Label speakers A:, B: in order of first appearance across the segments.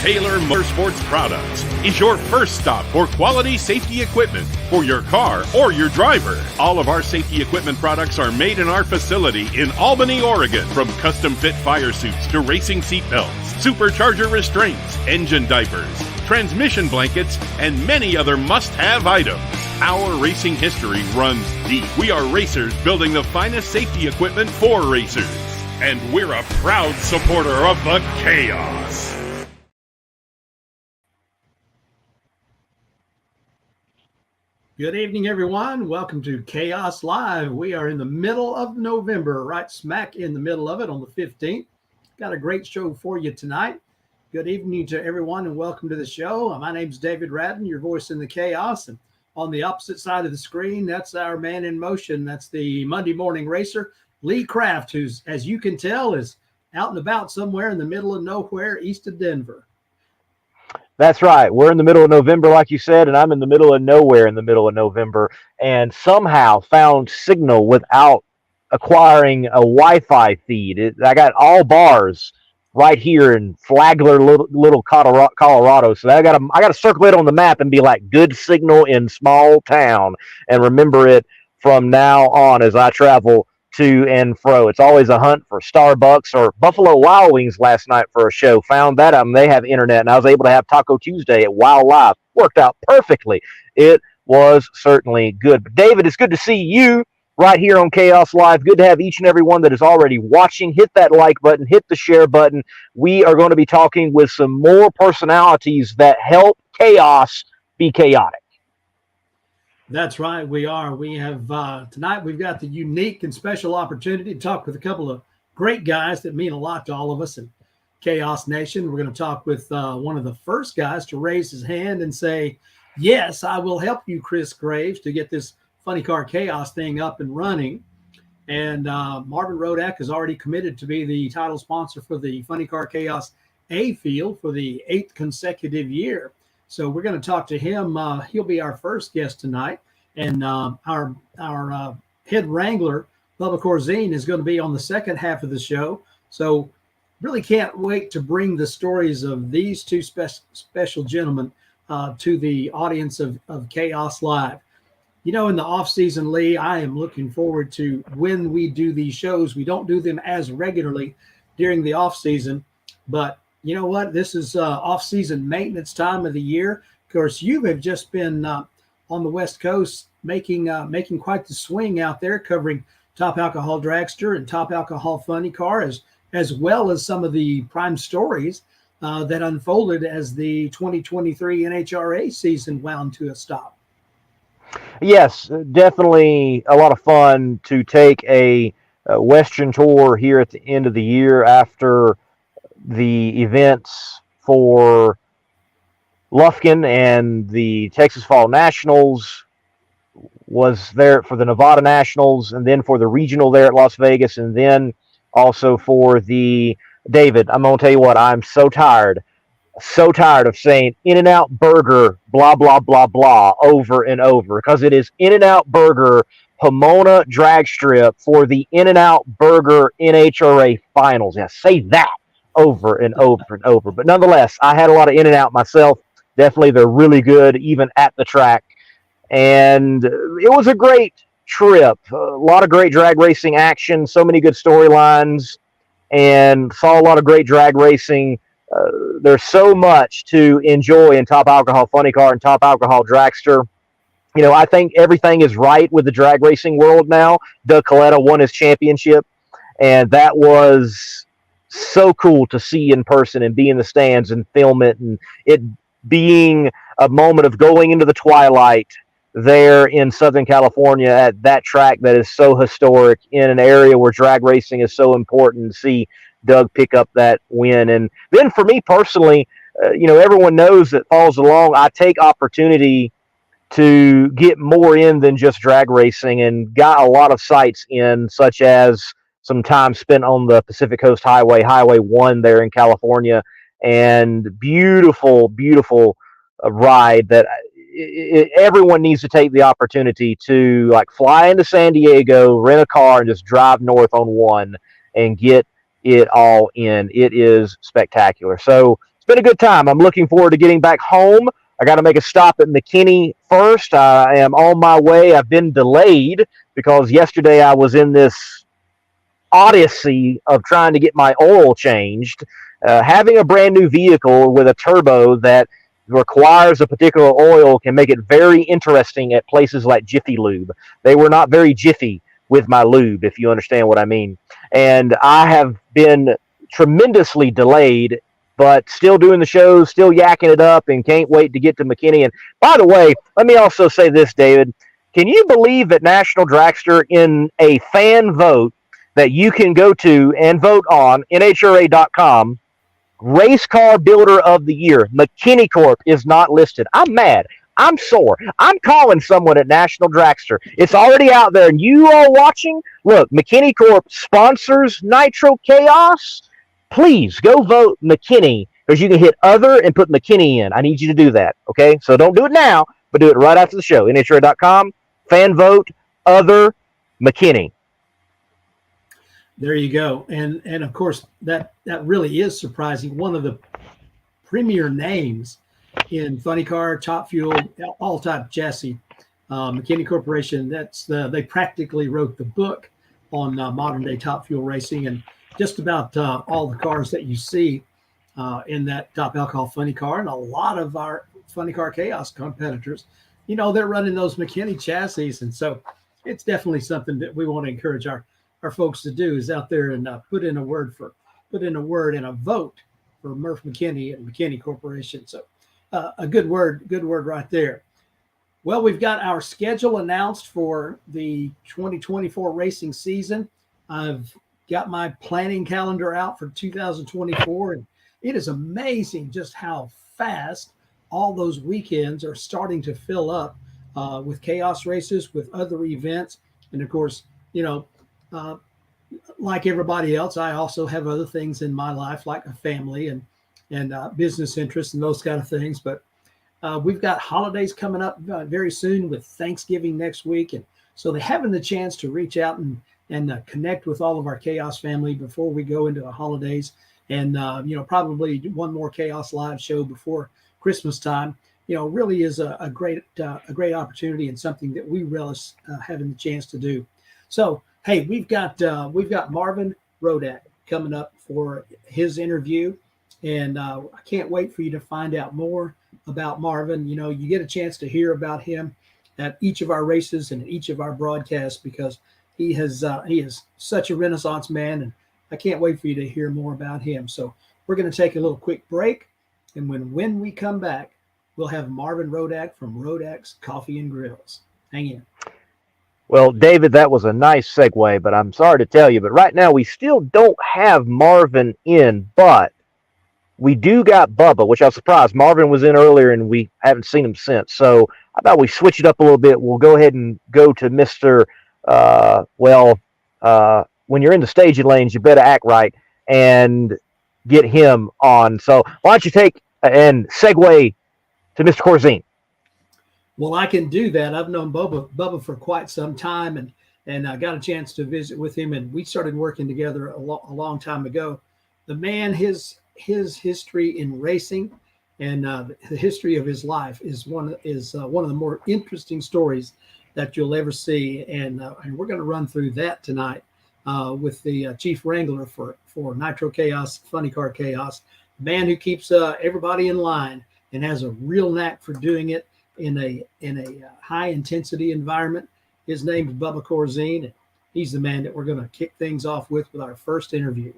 A: Taylor Motorsports Products is your first stop for quality safety equipment for your car or your driver. All of our safety equipment products are made in our facility in Albany, Oregon. From custom fit fire suits to racing seat belts, supercharger restraints, engine diapers, transmission blankets, and many other must-have items. Our racing history runs deep. We are racers building the finest safety equipment for racers. And we're a proud supporter of the Chaos.
B: Good evening, everyone. Welcome to Chaos Live. We are in the middle of November, right smack in the middle of it on the 15th. Got a great show for you tonight. Good evening to everyone and welcome to the show. My name's David Radden, your voice in the Chaos. And on the opposite side of the screen, that's our man in motion. That's the Monday morning racer, Lee Kraft, who's, as you can tell, is out and about somewhere in the middle of nowhere east of Denver.
C: That's right. We're in the middle of November, like you said, and I'm in the middle of nowhere in the middle of November, and somehow found signal without acquiring a Wi-Fi feed. I got all bars right here in Flagler, little Colorado. So I got to circle it on the map and be like, good signal in small town, and remember it from now on as I travel to and fro. It's always a hunt for Starbucks or Buffalo Wild Wings last night for a show. Found that they have internet, and I was able to have Taco Tuesday at Wild Live. Worked out perfectly. It was certainly good. But David, it's good to see you right here on Chaos Live. Good to have each and every one that is already watching. Hit that like button, hit the share button. We are going to be talking with some more personalities that help chaos be chaotic.
B: That's right, we are. We have tonight we've got the unique and special opportunity to talk with a couple of great guys that mean a lot to all of us in Chaos Nation. We're going to talk with one of the first guys to raise his hand and say, yes, I will help you, Chris Graves, to get this Funny Car Chaos thing up and running. And Marvin Rodak has already committed to be the title sponsor for the Funny Car Chaos A field for the 8th consecutive year. So we're going to talk to him. He'll be our first guest tonight. And our head wrangler, Bubba Corzine, is going to be on the second half of the show. So really can't wait to bring the stories of these two special gentlemen to the audience of Chaos Live. You know, in the off-season, Lee, I am looking forward to when we do these shows. We don't do them as regularly during the off-season, but you know what? This is off-season maintenance time of the year. Of course, you have just been on the West Coast making quite the swing out there, covering Top Alcohol Dragster and Top Alcohol Funny Car, as well as some of the prime stories that unfolded as the 2023 NHRA season wound to a stop.
C: Yes, definitely a lot of fun to take a Western tour here at the end of the year after the events for Lufkin and the Texas Fall Nationals, was there for the Nevada Nationals, and then for the regional there at Las Vegas, and then also for the David. I'm going to tell you what, I'm so tired of saying In-N-Out Burger, blah, blah, blah, blah, over and over, because it is In-N-Out Burger Pomona Drag Strip for the In-N-Out Burger NHRA Finals. Yeah, say that over and over and over. But nonetheless, I had a lot of In-N-Out myself. Definitely, they're really good, even at the track. And it was a great trip. A lot of great drag racing action, so many good storylines, and saw a lot of great drag racing. There's so much to enjoy in Top Alcohol Funny Car and Top Alcohol Dragster. You know, I think everything is right with the drag racing world now. Doug Coletta won his championship, and that was so cool to see in person and be in the stands and film it, and it being a moment of going into the twilight there in Southern California at that track that is so historic in an area where drag racing is so important, to see Doug pick up that win. And then for me personally, you know, everyone knows that Falls Along, I take opportunity to get more in than just drag racing, and got a lot of sites in, such as some time spent on the Pacific Coast Highway, Highway 1 there in California, and beautiful, beautiful ride that everyone needs to take the opportunity to, like, fly into San Diego, rent a car, and just drive north on 1 and get it all in. It is spectacular. So it's been a good time. I'm looking forward to getting back home. I got to make a stop at McKinney first. I am on my way. I've been delayed because yesterday I was in this odyssey of trying to get my oil changed. Having a brand new vehicle with a turbo that requires a particular oil can make it very interesting at places like Jiffy Lube. They were not very jiffy with my lube, if you understand what I mean. And I have been tremendously delayed, but still doing the shows, still yakking it up, and can't wait to get to McKinney. And by the way, let me also say this, David. Can you believe that National Dragster, in a fan vote that you can go to and vote on, NHRA.com, Race Car Builder of the Year, McKinney Corp is not listed? I'm mad. I'm sore. I'm calling someone at National Dragster. It's already out there, and you all watching, look, McKinney Corp sponsors Nitro Chaos. Please go vote McKinney, because you can hit other and put McKinney in. I need you to do that, okay? So don't do it now, but do it right after the show. NHRA.com, fan vote, other, McKinney.
B: There you go. And of course, that really is surprising. One of the premier names in funny car, top fuel, all type chassis, McKinney Corporation. They practically wrote the book on modern day top fuel racing, and just about all the cars that you see in that top alcohol funny car, and a lot of our funny car chaos competitors, they're running those McKinney chassis. And so it's definitely something that we want to encourage our folks to do, is out there and put in a word and a vote for Murph McKinney and McKinney Corporation. So a good word right there. Well, we've got our schedule announced for the 2024 racing season. I've got my planning calendar out for 2024, and it is amazing just how fast all those weekends are starting to fill up with chaos races, with other events. And of course, like everybody else, I also have other things in my life, like a family and business interests and those kind of things. But we've got holidays coming up very soon, with Thanksgiving next week. And so they're having the chance to reach out and connect with all of our Chaos family before we go into the holidays. And, probably one more Chaos Live show before Christmas time, really is a great opportunity, and something that we relish having the chance to do. So, hey, we've got Marvin Rodak coming up for his interview, and I can't wait for you to find out more about Marvin. You get a chance to hear about him at each of our races and each of our broadcasts, because he is such a Renaissance man, and I can't wait for you to hear more about him. So we're going to take a little quick break, and when we come back, we'll have Marvin Rodak from Rodak's Coffee and Grills. Hang in.
C: Well, David, that was a nice segue, but I'm sorry to tell you, but right now we still don't have Marvin in, but we do got Bubba, which I was surprised. Marvin was in earlier, and we haven't seen him since. So I thought we switch it up a little bit. We'll go ahead and go to Mr. When you're in the staging lanes, you better act right, and get him on. So why don't you take and segue to Mr. Corzine?
B: Well, I can do that. I've known Bubba for quite some time, and I got a chance to visit with him, and we started working together a long time ago. The man, his history in racing and the history of his life is one of the more interesting stories that you'll ever see, and we're going to run through that tonight with the chief wrangler for Nitro Chaos, Funny Car Chaos, the man who keeps everybody in line and has a real knack for doing it in a high intensity environment. His name is Bubba Corzine, and he's the man that we're going to kick things off with our first interview.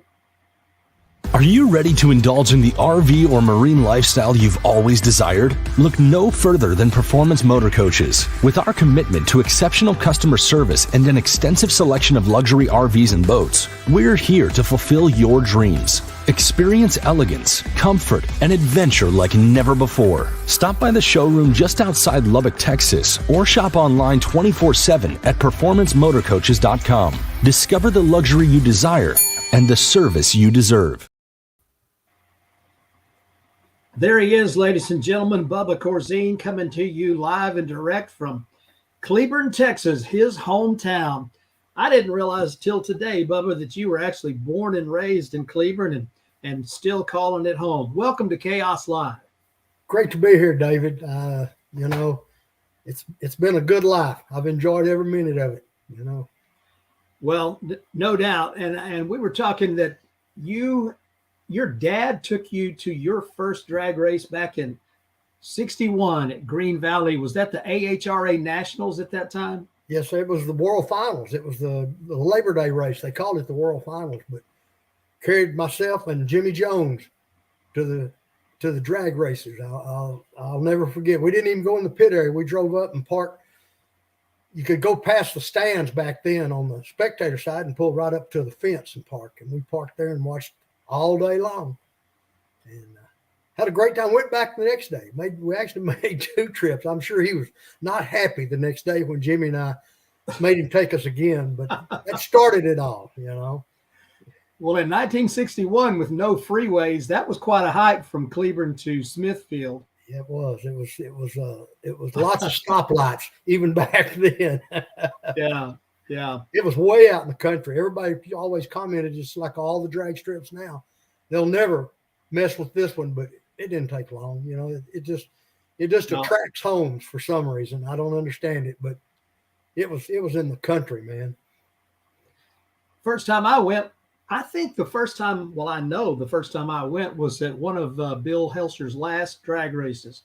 D: Are you ready to indulge in the RV or marine lifestyle you've always desired? Look no further than Performance Motor Coaches. With our commitment to exceptional customer service and an extensive selection of luxury RVs and boats, we're here to fulfill your dreams. Experience elegance, comfort, and adventure like never before. Stop by the showroom just outside Lubbock, Texas, or shop online 24/7 at performancemotorcoaches.com. Discover the luxury you desire and the service you deserve.
B: There he is, ladies and gentlemen, Bubba Corzine, coming to you live and direct from Cleburne, Texas, his hometown. I didn't realize till today, Bubba, that you were actually born and raised in Cleburne, and still calling it home. Welcome to Chaos Live.
E: Great to be here, David. It's been a good life. I've enjoyed every minute of it,
B: Well, no doubt. And we were talking that your dad took you to your first drag race back in 61 at Green Valley. Was that the AHRA Nationals at that time?
E: Yes, it was the World Finals. It was the Labor Day race. They called it the World Finals, but carried myself and Jimmy Jones to the drag races. I'll never forget. We didn't even go in the pit area. We drove up and parked. You could go past the stands back then on the spectator side and pull right up to the fence and park. And we parked there and watched all day long. And had a great time. Went back the next day. We actually made 2 trips. I'm sure he was not happy the next day when Jimmy and I made him take us again. But that started it all,
B: Well, in 1961, with no freeways, that was quite a hike from Cleburne to Smithfield.
E: Yeah, it was. It was lots of stoplights even back then.
B: Yeah.
E: It was way out in the country. Everybody always commented, just like all the drag strips now, they'll never mess with this one, but it didn't take long. It just attracts homes for some reason. I don't understand it, but it was in the country, man.
B: First time I went, I think the first time I went was at one of Bill Helser's last drag races.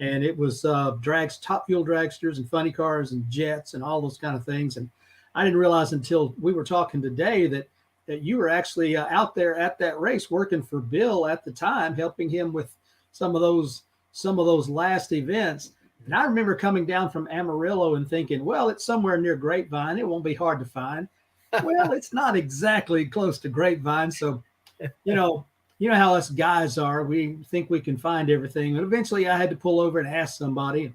B: And it was Top Fuel dragsters and funny cars and jets and all those kind of things. And I didn't realize until we were talking today that you were actually out there at that race working for Bill at the time, helping him with some of those last events. And I remember coming down from Amarillo and thinking, well, it's somewhere near Grapevine. It won't be hard to find. Well, it's not exactly close to Grapevine. So, you know how us guys are. We think we can find everything. But eventually I had to pull over and ask somebody.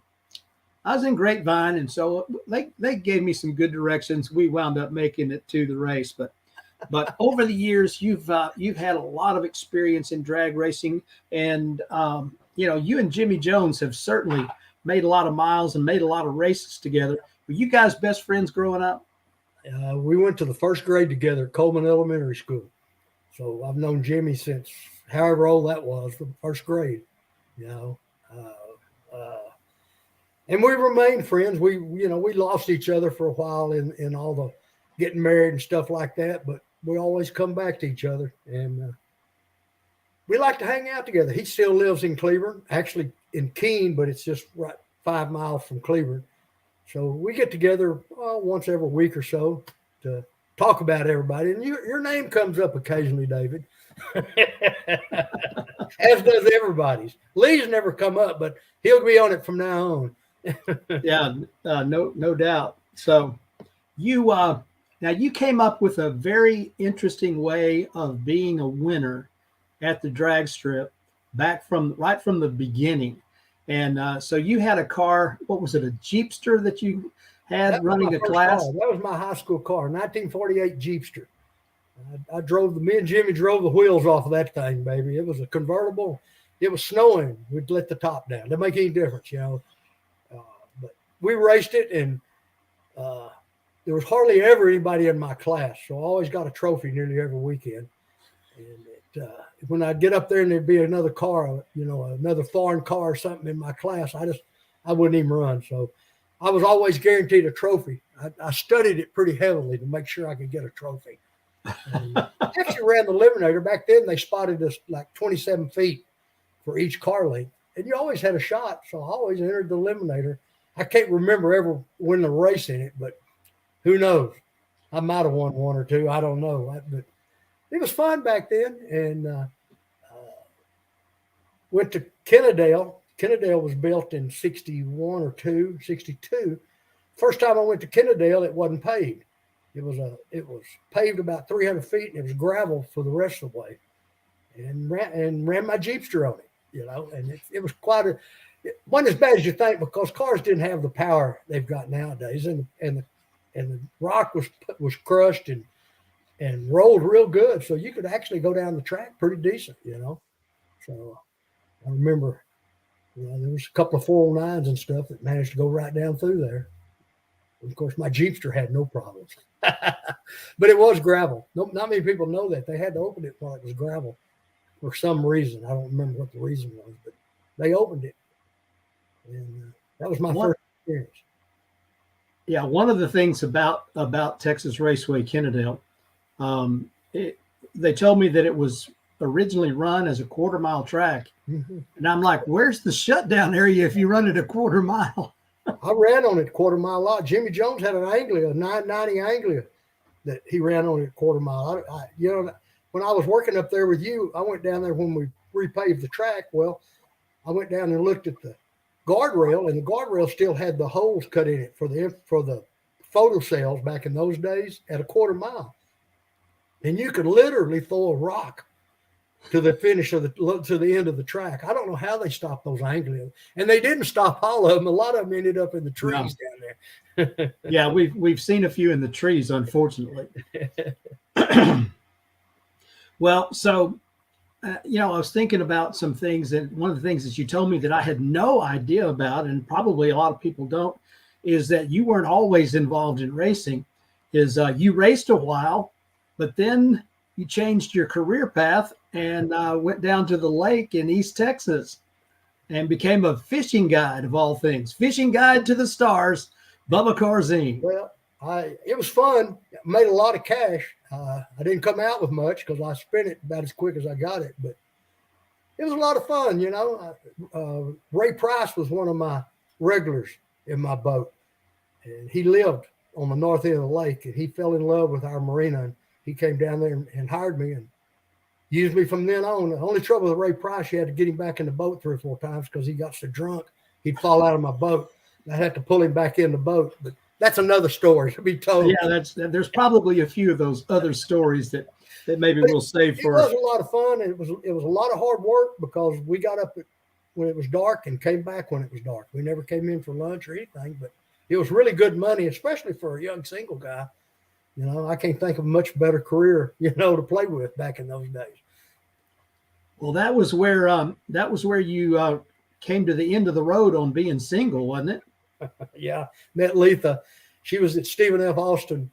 B: I was in Grapevine, and so they gave me some good directions. We wound up making it to the race. But over the years, you've had a lot of experience in drag racing. And, you and Jimmy Jones have certainly made a lot of miles and made a lot of races together. Were you guys best friends growing up?
E: We went to the first grade together at Coleman Elementary School. So I've known Jimmy since however old that was, from first grade, and we remained friends. We lost each other for a while in all the getting married and stuff like that, but we always come back to each other, and we like to hang out together. He still lives in Cleburne, actually in Keene, but it's just right 5 miles from Cleburne. So we get together once every week or so to talk about everybody. And your name comes up occasionally, David, as does everybody's. Lee's never come up, but he'll be on it from now on.
B: Yeah, no doubt. So now you came up with a very interesting way of being a winner at the drag strip right from the beginning. And so you had a car. What was it? A Jeepster that you had running a class?
E: Car. That was my high school car, 1948 Jeepster. Me and Jimmy drove the wheels off of that thing, baby. It was a convertible. It was snowing. We'd let the top down. Didn't make any difference, But we raced it, and there was hardly ever anybody in my class, so I always got a trophy nearly every weekend. And when I'd get up there and there'd be another car, another foreign car or something in my class, I wouldn't even run. So I was always guaranteed a trophy. I studied it pretty heavily to make sure I could get a trophy. I actually ran the eliminator. Back then, they spotted us like 27 feet for each car length, and you always had a shot. So I always entered the eliminator. I can't remember ever winning a race in it, but who knows? I might have won one or two. I don't know. But it was fun back then, and went to Kennedale. Kennedale was built in 61 or 62. First time I went to Kennedale, it wasn't paved. It was paved about 300 feet, and it was gravel for the rest of the way. And ran my Jeepster on it, and it was it wasn't as bad as you think, because cars didn't have the power they've got nowadays, and the rock was crushed and rolled real good, so you could actually go down the track pretty decent, So I remember, there was a couple of 409s and stuff that managed to go right down through there. And of course, my Jeepster had no problems, but it was gravel. Not many people know that. They had to open it while it was gravel. for some reason. I don't remember what the reason was, but they opened it. And that was my first experience.
B: Yeah, one of the things about Texas Raceway Kennedale, they told me that it was originally run as a quarter-mile track.
E: Mm-hmm.
B: And I'm like, where's the shutdown area if you run it a quarter mile?
E: I ran on it quarter mile a lot. Jimmy Jones had an Anglia, a 990 Anglia that he ran on it quarter mile. You know, when I was working up there with you, I went down there when we repaved the track. Well, I went down and looked at the guardrail, and the guardrail still had the holes cut in it for the photo cells back in those days at a quarter mile. And you could literally throw a rock to the finish to the end of the track. I don't know how they stopped those Anglias, and they didn't stop all of them. A lot of them ended up in the trees down there.
B: Yeah, we've seen a few in the trees, unfortunately. Well, so you know, I was thinking about some things, and one of the things that you told me that I had no idea about, and probably a lot of people don't, is that you weren't always involved in racing. Is you raced a while, but then you changed your career path and went down to the lake in East Texas and became a fishing guide of all things. Fishing guide to the stars, Bubba Corzine.
E: Well, it was fun. Made a lot of cash. I didn't come out with much because I spent it about as quick as I got it, but it was a lot of fun, you know. Ray Price was one of my regulars in my boat, and he lived on the north end of the lake, and he fell in love with our marina, and he came down there and hired me and used me from then on. The only trouble with Ray Price, you had to get him back in the boat 3 or 4 times because he got so drunk he'd fall out of my boat. I had to pull him back in the boat, but that's another story to be told.
B: Yeah, there's probably a few of those other stories that maybe we'll save for.
E: It was a lot of fun, and it was a lot of hard work because we got up when it was dark and came back when it was dark. We never came in for lunch or anything, but it was really good money, especially for a young single guy. You know, I can't think of a much better career, you know, to play with back in those days.
B: Well, that was where you came to the end of the road on being single, wasn't it?
E: Yeah, met Letha. She was at Stephen F. Austin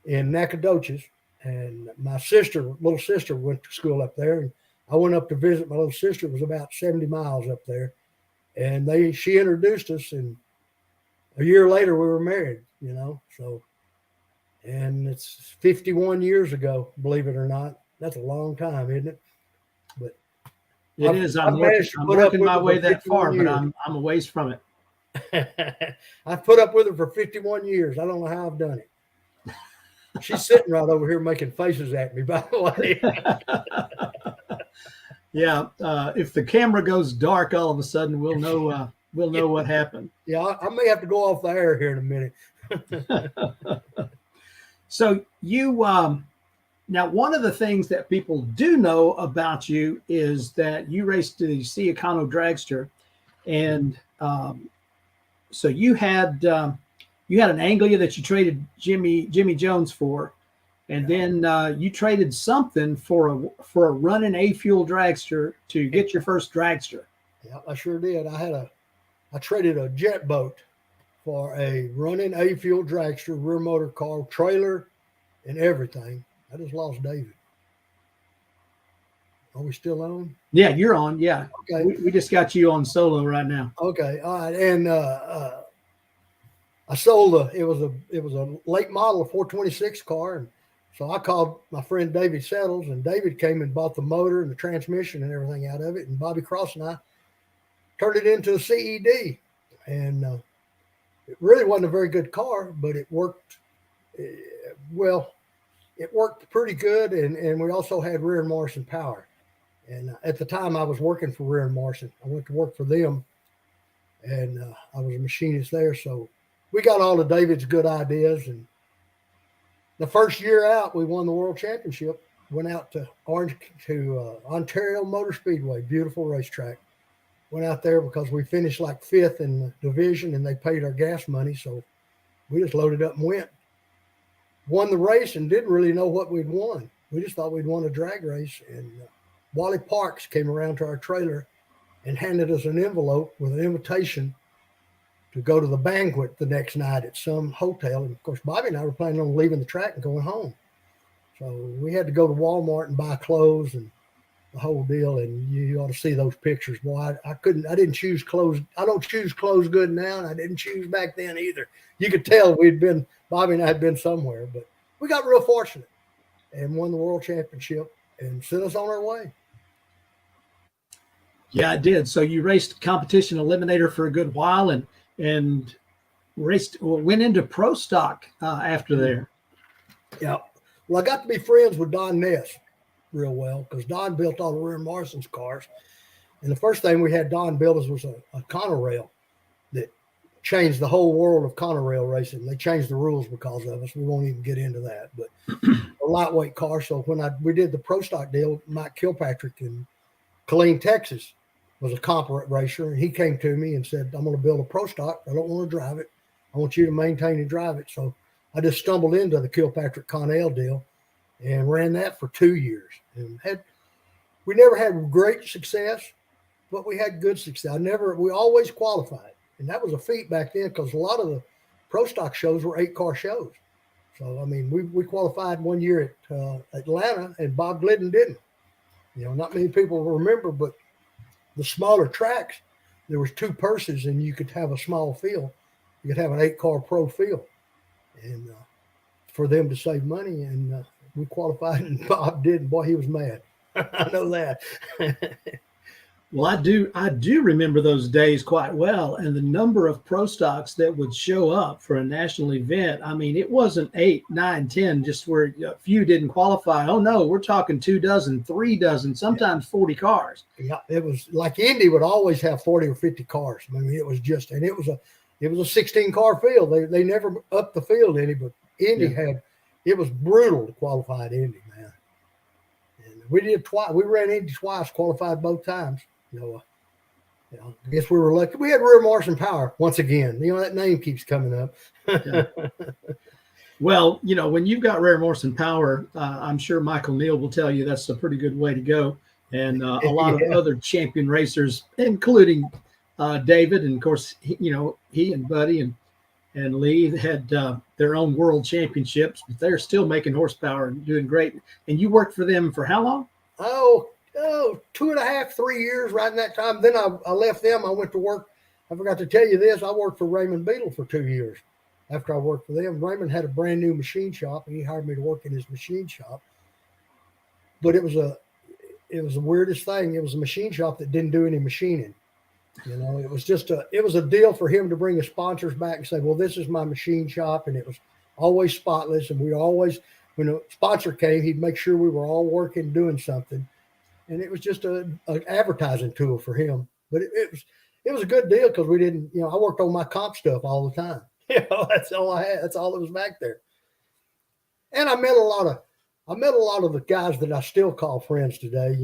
E: in Nacogdoches, and my little sister, went to school up there, and I went up to visit my little sister. It was about 70 miles up there, and she introduced us, and a year later we were married. You know, so, and it's 51 years ago, believe it or not. That's a long time, isn't it? But
B: it is. I'm working my way that far, but I'm a ways from it.
E: I've put up with her for 51 years. I don't know how I've done it. She's sitting right over here making faces at me, by the way.
B: Yeah, if the camera goes dark, all of a sudden we'll know what happened.
E: Yeah, I may have to go off the air here in a minute.
B: So you now, one of the things that people do know about you is that you raced the Siacano Dragster, and so you had an Anglia that you traded Jimmy Jones for, and then you traded something for a running A-fuel dragster to get your first dragster.
E: Yeah, I sure did. I traded a jet boat for a running A-fuel dragster, rear motor car, trailer, and everything. I just lost David. Are we still on?
B: Yeah, you're on. Yeah.
E: Okay.
B: We just got you on solo right now.
E: Okay. All right. And I sold it was a late model, a 426 car. And so I called my friend David Settles, and David came and bought the motor and the transmission and everything out of it. And Bobby Cross and I turned it into a CED. And it really wasn't a very good car, but it worked. Well, it worked pretty good. And we also had rear and Morrison power. And at the time I was working for Rear and Morrison. I went to work for them, and I was a machinist there. So we got all of David's good ideas. And the first year out, we won the world championship, went out to Ontario Motor Speedway, beautiful racetrack. Went out there because we finished like 5th in the division, and they paid our gas money. So we just loaded up and went. Won the race and didn't really know what we'd won. We just thought we'd won a drag race. And Wally Parks came around to our trailer and handed us an envelope with an invitation to go to the banquet the next night at some hotel. And of course, Bobby and I were planning on leaving the track and going home. So we had to go to Walmart and buy clothes. And the whole deal. And you ought to see those pictures, boy. I didn't choose clothes. I don't choose clothes good now, and I didn't choose back then either. You could tell Bobby and I had been somewhere, but we got real fortunate and won the world championship and sent us on our way.
B: Yeah, I did. So you raced competition eliminator for a good while, and went into pro stock after there.
E: Yeah. Well, I got to be friends with Don Ness real well because Don built all the rear Morrison's cars. And the first thing we had Don build us was a Conorail that changed the whole world of Conorail racing. They changed the rules because of us. We won't even get into that. But a lightweight car. So when we did the pro stock deal, Mike Kilpatrick in Killeen, Texas, was a comp racer. And he came to me and said, I'm going to build a pro stock. I don't want to drive it. I want you to maintain and drive it. So I just stumbled into the Kilpatrick Connell deal and ran that for 2 years. And we never had great success, but we had good success. We always qualified. And that was a feat back then because a lot of the pro stock shows were 8-car shows. So, I mean, we qualified 1 year at Atlanta, and Bob Glidden didn't. Not many people remember, but the smaller tracks, there was 2 purses, and you could have a small field. You could have an 8-car pro field. And for them to save money, and we qualified, and Bob didn't. Boy, he was mad. I know that.
B: Well, I do remember those days quite well, and the number of pro stocks that would show up for a national event. I mean, it wasn't 8, 9, 10, just where a few didn't qualify. Oh no, we're talking 2 dozen, 3 dozen, sometimes 40 cars.
E: Yeah, it was like Indy would always have 40 or 50 cars. I mean, it was just, and it was a 16-car field. They never upped the field any, but Indy it was brutal to qualify at Indy, man. And we did twice. We ran Indy twice, qualified both times. I guess we were lucky. We had rear Morrison power once again. That name keeps coming up.
B: Yeah. Well, when you've got rear Morrison power, I'm sure Michael Neal will tell you that's a pretty good way to go. And a lot of other champion racers, including David, and of course, he and Buddy and Lee had their own world championships, but they're still making horsepower and doing great. And you worked for them for how long?
E: Oh, 2.5, 3 years right in that time. Then I left them. I went to work. I forgot to tell you this. I worked for Raymond Beetle for 2 years after I worked for them. Raymond had a brand new machine shop, and he hired me to work in his machine shop. But it was the weirdest thing. It was a machine shop that didn't do any machining. It was a deal for him to bring his sponsors back and say, well, this is my machine shop. And it was always spotless. And we always, when a sponsor came, he'd make sure we were all working, doing something. And it was just an advertising tool for him. But it was a good deal because we didn't, I worked on my comp stuff all the time. That's all I had. That's all that was back there. And I met a lot of the guys that I still call friends today,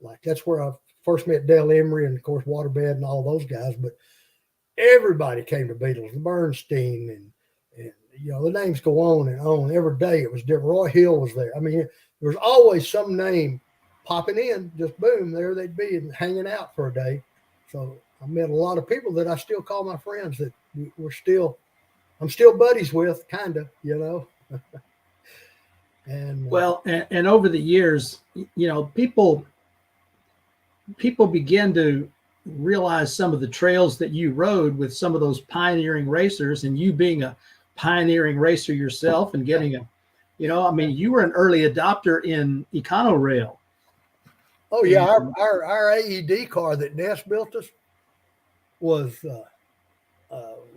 E: like that's where I first met Dale Emery and, of course, Waterbed and all those guys. But everybody came to Beatles, Bernstein, and the names go on and on. Every day it was different. Roy Hill was there. I mean, there was always some name popping in, just boom, there they'd be and hanging out for a day. So I met a lot of people that I still call my friends that I'm still buddies with, kind of, And
B: well, and over the years, people begin to realize some of the trails that you rode with some of those pioneering racers, and you being a pioneering racer yourself and getting you were an early adopter in Econorail.
E: Oh yeah, our AED car that Ness built us was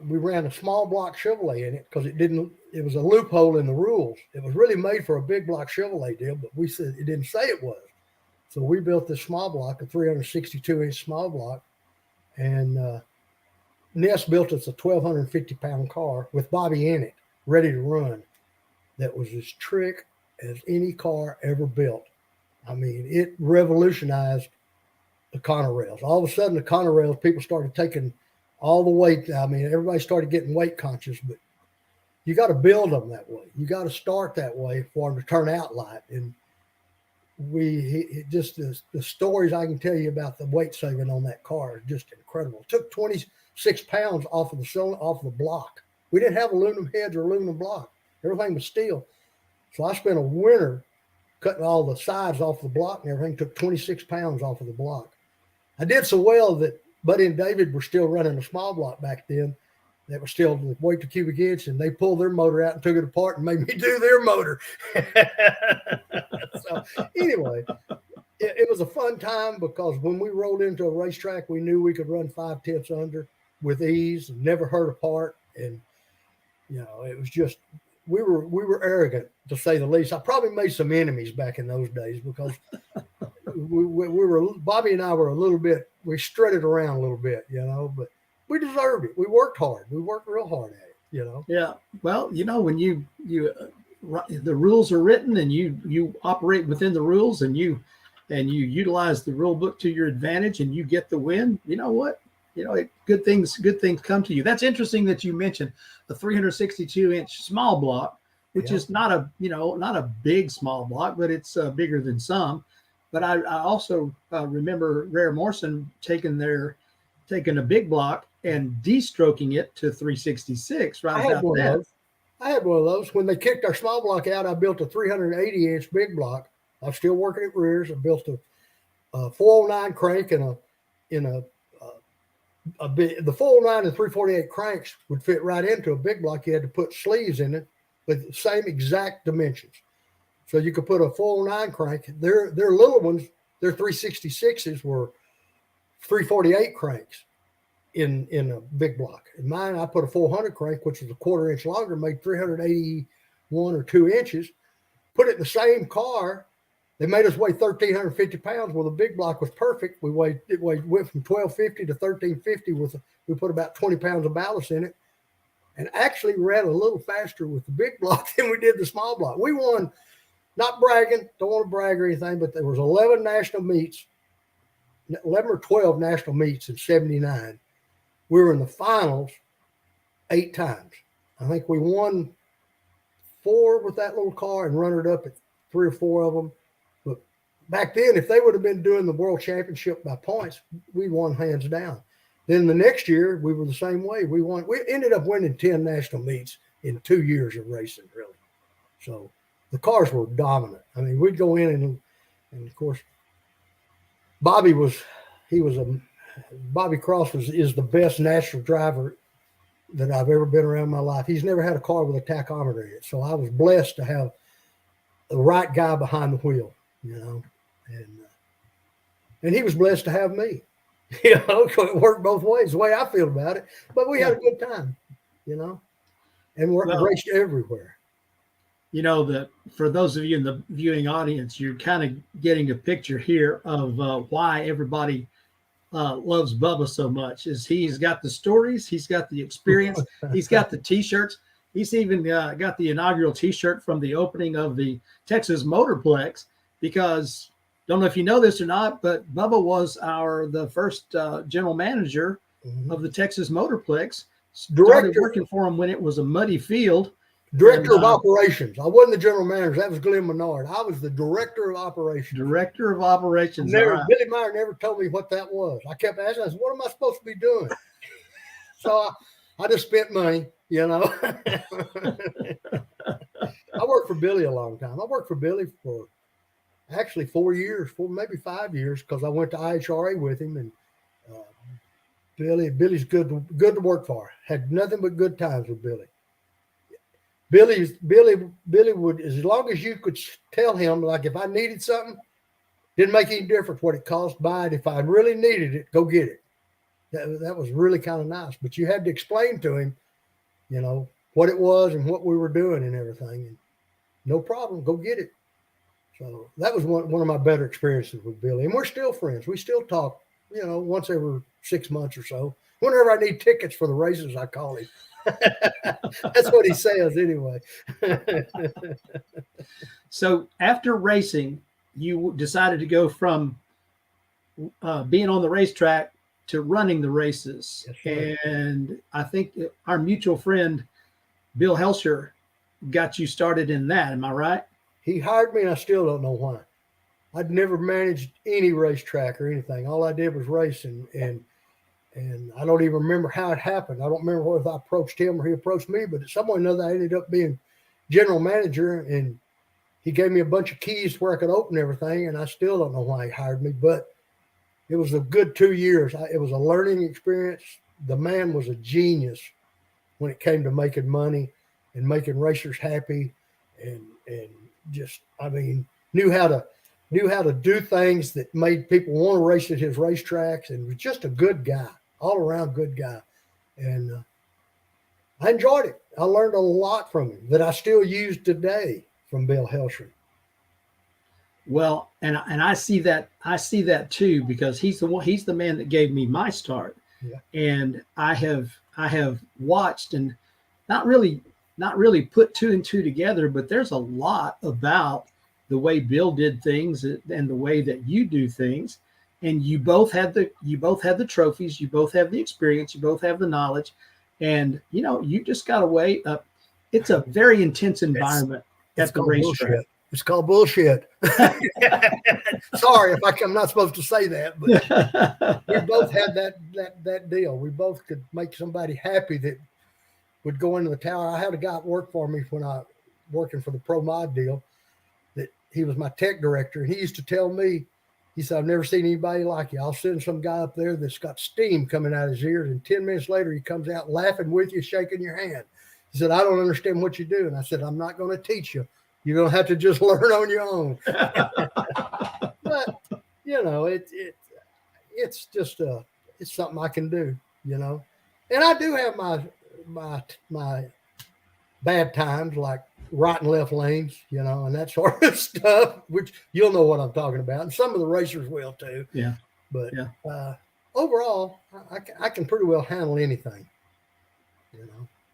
E: we ran a small block Chevrolet in it because it was a loophole in the rules. It was really made for a big block Chevrolet deal, but we said it didn't say it was. So we built this small block, a 362-inch small block, and Ness built us a 1,250-pound car with Bobby in it, ready to run. That was as trick as any car ever built. I mean, it revolutionized the Conorails. All of a sudden, the Conorails, people started taking all the weight. I mean, everybody started getting weight conscious, but you got to build them that way. You got to start that way for them to turn out light. And the stories I can tell you about the weight saving on that car is just incredible. It took 26 pounds off of the block. We didn't have aluminum heads or aluminum block. Everything was steel. So I spent a winter cutting all the sides off the block and everything, took 26 pounds off of the block. I did so well that Buddy and David were still running a small block back then. That was still the weight to cubic inch, and they pulled their motor out and took it apart and made me do their motor. So anyway, it was a fun time because when we rolled into a racetrack, we knew we could run 5/10 under with ease and never hurt a part. And, it was just, we were arrogant, to say the least. I probably made some enemies back in those days because we were, Bobby and I were a little bit, we strutted around a little bit, but we deserved it. We worked hard. We worked real hard at it,
B: Yeah. Well, when you the rules are written and you operate within the rules and you utilize the rule book to your advantage and you get the win, you know what? Good things come to you. That's interesting that you mentioned the 362-inch small block, which is not a big small block, but it's bigger than some. But I also remember Rare Morrison taking a big block and de-stroking it to 366 right about that.
E: I had one of those. When they kicked our small block out, I built a 380-inch big block. I'm still working at rears. I built a 409 crank and the 409 and 348 cranks would fit right into a big block. You had to put sleeves in it with the same exact dimensions. So you could put a 409 crank. Their little ones, their 366s were 348 cranks in a big block. In mine, I put a 400 crank, which was a 1/4 inch longer, made 381 or 2 inches. Put it in the same car. They made us weigh 1,350 pounds. Well, the big block was perfect. It went from 1,250 to 1,350 we put about 20 pounds of ballast in it, and actually ran a little faster with the big block than we did the small block. We won, not bragging, don't want to brag or anything, but there was 11 or 12 national meets in 79. We were in the finals 8 times. I think we won 4 with that little car and runnered up at 3 or 4 of them. But back then, if they would have been doing the world championship by points, we won hands down. Then the next year, we were the same way. We ended up winning 10 national meets in 2 years of racing, really. So the cars were dominant. I mean, we'd go in and of course, Bobby Cross is the best national driver that I've ever been around in my life. He's never had a car with a tachometer in it. So I was blessed to have the right guy behind the wheel, and he was blessed to have me, it worked both ways, the way I feel about it. But we had a good time, and we raced everywhere.
B: That for those of you in the viewing audience, you're kind of getting a picture here of why everybody loves Bubba so much. Is he's got the stories, he's got the experience, he's got the T-shirts. He's even got the inaugural T-shirt from the opening of the Texas Motorplex, because don't know if you know this or not, but Bubba was the first general manager of the Texas Motorplex. Started working for him when it was a muddy field.
E: Director of operations. I wasn't the general manager. That was Glenn Menard. I was the director of operations.
B: Director of operations.
E: Billy Meyer never told me what that was. I kept asking, I said, what am I supposed to be doing? So I just spent money, I worked for Billy a long time. I worked for Billy for actually 4 years, maybe 5 years, because I went to IHRA with him. And Billy's good to work for. Had nothing but good times with Billy. Billy would, as long as you could tell him, like if I needed something, didn't make any difference what it cost, buy it. If I really needed it, go get it. That was really kind of nice. But you had to explain to him, what it was and what we were doing and everything. And no problem, go get it. So that was one of my better experiences with Billy. And we're still friends. We still talk, once every 6 months or so. Whenever I need tickets for the races, I call him. That's what he says anyway.
B: So after racing, you decided to go from being on the racetrack to running the races. Yes, and I think our mutual friend Bill Helsher got you started in that. Am I right?
E: He hired me, and I still don't know why. I'd never managed any racetrack or anything. All I did was race, and I don't even remember how it happened. I don't remember whether I approached him or he approached me, but someone or another I ended up being general manager. And he gave me a bunch of keys where I could open everything, and I still don't know why he hired me, but it was a good 2 years. It was a learning experience. The man was a genius when it came to making money and making racers happy, and just, I mean, knew how to do things that made people want to race at his racetracks, and was just a good guy, all around good guy. And I enjoyed it. I learned a lot from him that I still use today from Bill Helsham.
B: Well, and I see that too, because he's the man that gave me my start.
E: Yeah.
B: And I have watched and not really put two and two together, but there's a lot about the way Bill did things and the way that you do things. And you both have the trophies, you both have the experience, you both have the knowledge, and you just got to wait up. It's a very intense environment at the racetrack.
E: It's called bullshit. Sorry if I'm not supposed to say that, but we both had that deal. We both could make somebody happy that would go into the tower. I had a guy work for me when I working for the Pro Mod deal, that he was my tech director. And he used to tell me, he said, I've never seen anybody like you. I'll send some guy up there that's got steam coming out of his ears, and 10 minutes later he comes out laughing with you, shaking your hand. He said, I don't understand what you do. And I said, I'm not going to teach you. You're going to have to just learn on your own. But, it's just it's something I can do, And I do have my bad times, like right and left lanes, and that sort of stuff, which you'll know what I'm talking about. And some of the racers will too.
B: Yeah.
E: But overall, I can pretty well handle anything,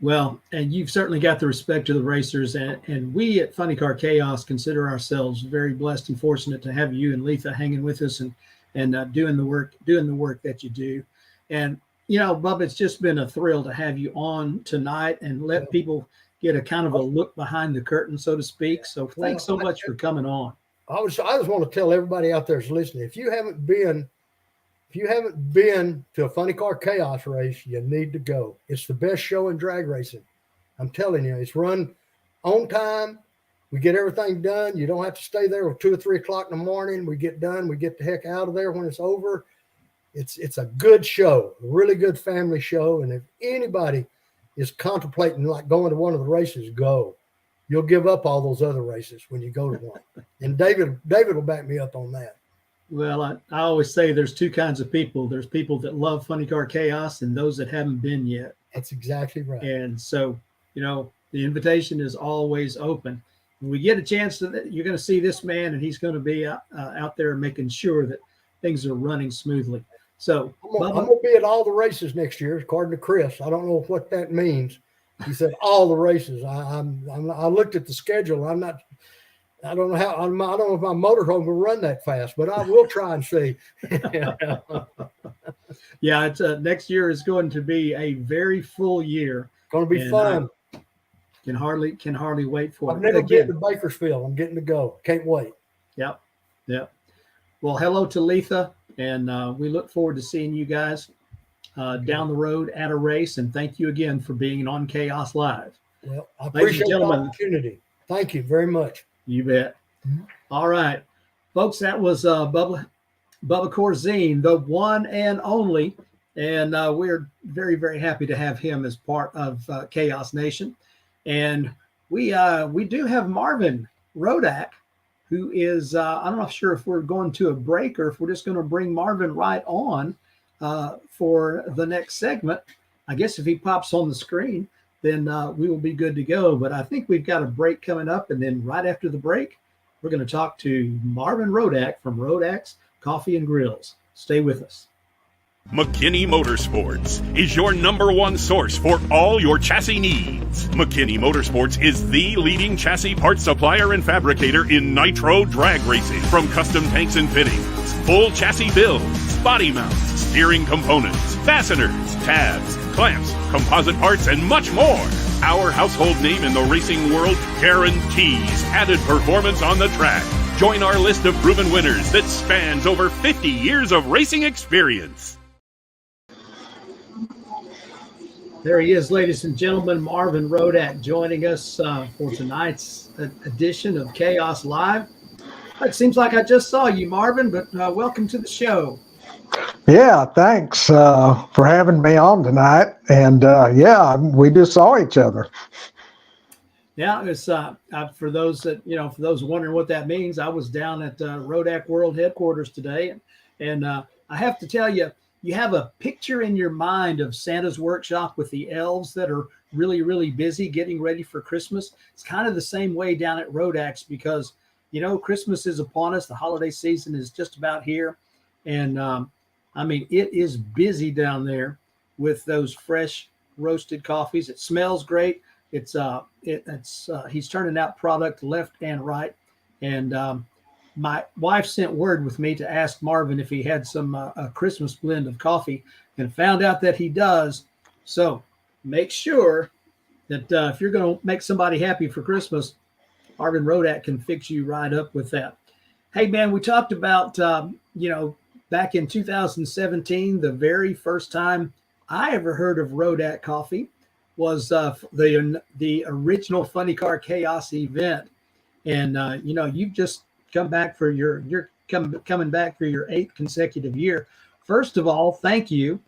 B: Well, and you've certainly got the respect of the racers, and we at Funny Car Chaos consider ourselves very blessed and fortunate to have you and Letha hanging with us and doing the work that you do. And Bubba, it's just been a thrill to have you on tonight and let people get a kind of a look behind the curtain, so to speak. So thanks so much for coming on.
E: I just want to tell everybody out there that's listening, if you haven't been to a Funny Car Chaos race, you need to go. It's the best show in drag racing. I'm telling you, it's run on time. We get everything done. You don't have to stay there till 2 or 3 o'clock in the morning. We get done. We get the heck out of there when it's over. It's a good show, a really good family show. And if anybody is contemplating like going to one of the races, go. You'll give up all those other races when you go to one. And David will back me up on that. Well,
B: I always say there's two kinds of people. There's people that love Funny Car Chaos and those that haven't been yet.
E: That's exactly right.
B: And so, the invitation is always open. When we get a chance you're going to see this man, and he's going to be out there making sure that things are running smoothly. So
E: I'm going to be at all the races next year, according to Chris. I don't know what that means. He said all the races. I looked at the schedule. I don't know how. I don't know if my motorhome will run that fast, but I will try and see.
B: Yeah, it's next year is going to be a very full year.
E: Going to be fun.
B: Can hardly wait for it.
E: I've never been to Bakersfield. I'm getting to go. Can't wait.
B: Yep. Well, hello to Letha, and we look forward to seeing you guys down the road at a race. And thank you again for being on Chaos Live.
E: Well, I appreciate the opportunity. Thank you very much.
B: You bet. Mm-hmm. All right, folks, that was Bubba Corzine, the one and only, and we're very, very happy to have him as part of Chaos Nation. And we do have Marvin Rodak, who is I'm not sure if we're going to a break or if we're just going to bring Marvin right on for the next segment. I guess if he pops on the screen, then we will be good to go. But I think we've got a break coming up. And then right after the break, we're going to talk to Marvin Rodak from Rodak's Coffee and Grills. Stay with us.
A: McKinney Motorsports is your #1 source for all your chassis needs. McKinney Motorsports is the leading chassis parts supplier and fabricator in nitro drag racing. From custom tanks and fittings, full chassis builds, body mounts, steering components, fasteners, tabs, clamps, composite parts, and much more. Our household name in the racing world guarantees added performance on the track. Join our list of proven winners that spans over 50 years of racing experience.
B: There he is, ladies and gentlemen, Marvin Rodak joining us for tonight's edition of Chaos Live. It seems like I just saw you, Marvin, but welcome to the show.
F: Yeah, thanks for having me on tonight. And we just saw each other.
B: Yeah, it's for those that for those wondering what that means. I was down at Rodak World Headquarters today, and I have to tell you, you have a picture in your mind of Santa's workshop with the elves that are really, really busy getting ready for Christmas. It's kind of the same way down at Rodak's because Christmas is upon us. The holiday season is just about here, and it is busy down there with those fresh roasted coffees. It smells great. It's he's turning out product left and right, and my wife sent word with me to ask Marvin if he had some a Christmas blend of coffee, and found out that he does. So make sure that if you're going to make somebody happy for Christmas, Marvin Rodak can fix you right up with that. Hey man, we talked about back in 2017, the very first time I ever heard of Rodak coffee was the original Funny Car Chaos event, and you've just come back for you're coming back for your 8th consecutive year. First of all, thank you,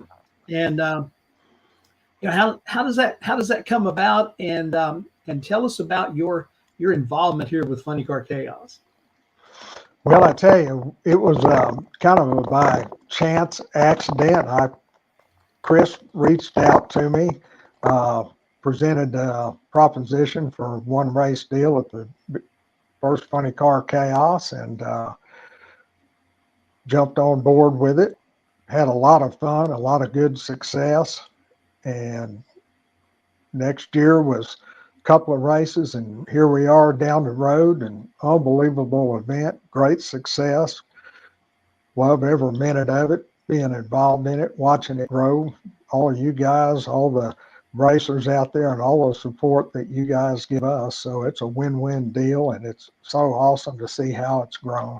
B: and how does that come about, and tell us about your involvement here with Funny Car Chaos.
F: Well, I tell you, it was kind of by chance accident. Chris reached out to me, presented a proposition for one race deal at the first Funny Car Chaos, and jumped on board with it. Had a lot of fun, a lot of good success, and next year was a couple of races, and here we are down the road. An unbelievable event, great success. Love every minute of it, being involved in it, watching it grow. All of you guys, all the racers out there, and all the support that you guys give us. So it's a win-win deal, and it's so awesome to see how it's grown.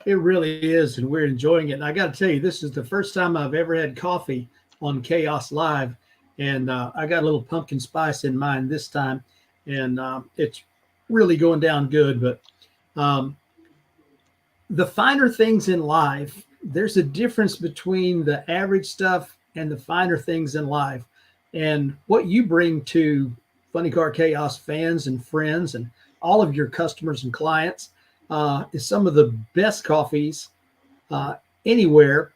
B: It really is, and we're enjoying it. And I got to tell you, this is the first time I've ever had coffee on Chaos Live, and I got a little pumpkin spice in mine this time, and it's really going down good. But the finer things in life, there's a difference between the average stuff and the finer things in life. And what you bring to Funny Car Chaos fans and friends and all of your customers and clients is some of the best coffees anywhere.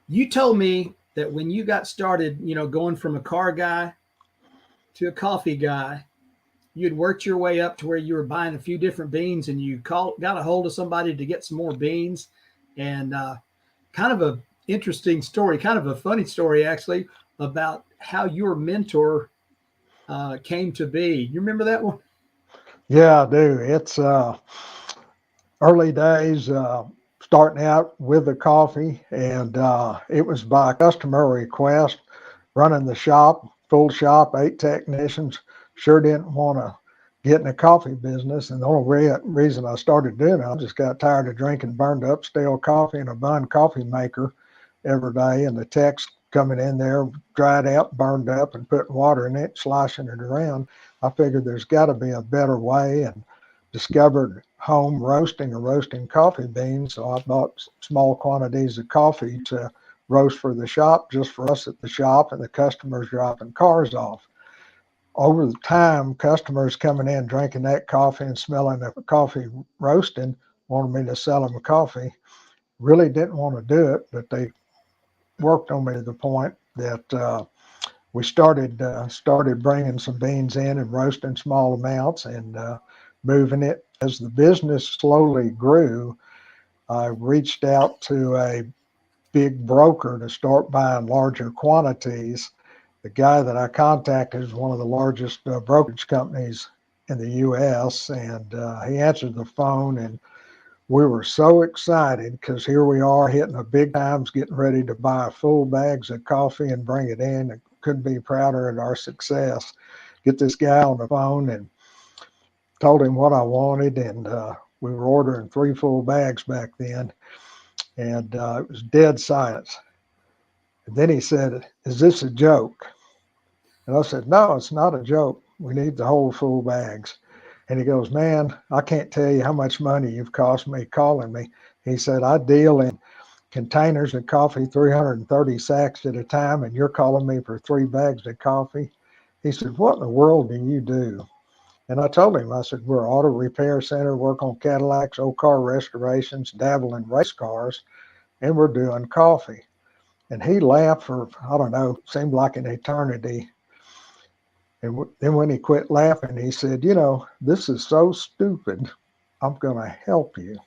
B: You told me that when you got started, going from a car guy to a coffee guy, you'd worked your way up to where you were buying a few different beans, and you got a hold of somebody to get some more beans. And kind of a interesting story, kind of a funny story, actually, about how your mentor came to be. You remember that one?
F: Yeah, I do. It's early days, starting out with the coffee, and it was by customer request, running the shop, full shop, 8 technicians. Sure didn't want to get in the coffee business, and the only reason I started doing it, I just got tired of drinking burned up stale coffee in a bun coffee maker every day, and the techs coming in there dried out, burned up, and putting water in it, sloshing it around. I figured there's got to be a better way, and discovered home roasting or roasting coffee beans. So I bought small quantities of coffee to roast for the shop, just for us at the shop, and the customers dropping cars off. Over the time, customers coming in, drinking that coffee and smelling the coffee roasting, wanted me to sell them a coffee. Really didn't want to do it, but they worked on me to the point that we started bringing some beans in and roasting small amounts and moving it. As the business slowly grew, I reached out to a big broker to start buying larger quantities. The guy that I contacted is one of the largest brokerage companies in the U.S., and he answered the phone, and we were so excited because here we are hitting the big times, getting ready to buy full bags of coffee and bring it in. I couldn't be prouder of our success. Get this guy on the phone and told him what I wanted, and we were ordering 3 full bags back then, and it was dead silence. And then he said, "Is this a joke?" And I said, "No, it's not a joke. We need the whole full bags." And he goes, "Man, I can't tell you how much money you've cost me calling me." He said, "I deal in containers of coffee, 330 sacks at a time, and you're calling me for 3 bags of coffee." He said, "What in the world do you do?" And I told him, I said, "We're an auto repair center, work on Cadillacs, old car restorations, dabble in race cars, and we're doing coffee." And he laughed for, I don't know, seemed like an eternity. And then when he quit laughing, he said, "This is so stupid. I'm going to help you."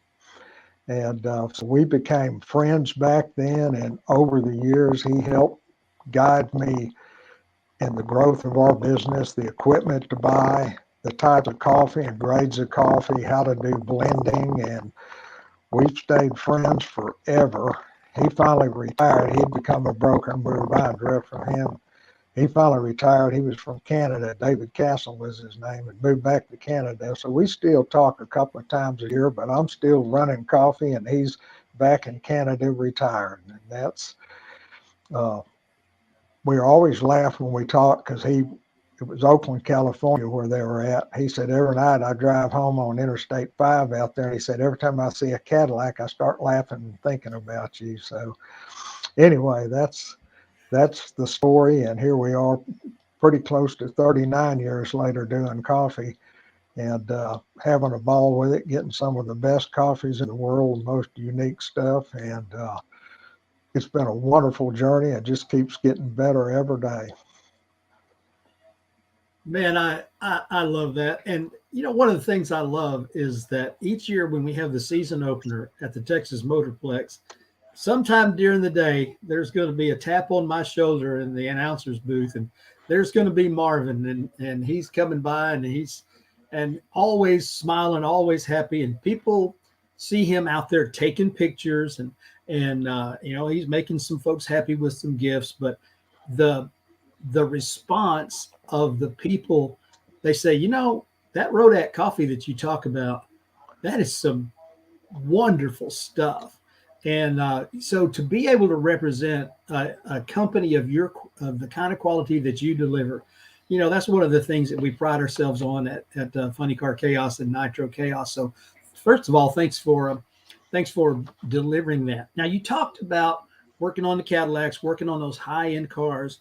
F: And so we became friends back then. And over the years, he helped guide me in the growth of our business, the equipment to buy, the types of coffee and grades of coffee, how to do blending. And we've stayed friends forever. He finally retired. He'd become a broker, and we were buying direct from him. He finally retired. He was from Canada. David Castle was his name, and moved back to Canada. So we still talk a couple of times a year, but I'm still running coffee, and he's back in Canada retired. And that's, we always laugh when we talk because it was Oakland, California where they were at. He said, "Every night I drive home on Interstate 5 out there." And he said, "Every time I see a Cadillac, I start laughing and thinking about you." So anyway, that's the story. And here we are pretty close to 39 years later doing coffee and having a ball with it, getting some of the best coffees in the world, most unique stuff. And it's been a wonderful journey. It just keeps getting better every day.
B: Man, I love that. And one of the things I love is that each year when we have the season opener at the Texas Motorplex, sometime during the day, there's going to be a tap on my shoulder in the announcer's booth, and there's going to be Marvin, and he's coming by, and he's always smiling, always happy, and people see him out there taking pictures, and he's making some folks happy with some gifts. But the response of the people, they say, that Rodak coffee that you talk about, that is some wonderful stuff. And so to be able to represent a company of the kind of quality that you deliver, that's one of the things that we pride ourselves on at Funny Car Chaos and Nitro Chaos. So first of all, thanks for delivering that. Now, you talked about working on the Cadillacs, working on those high-end cars,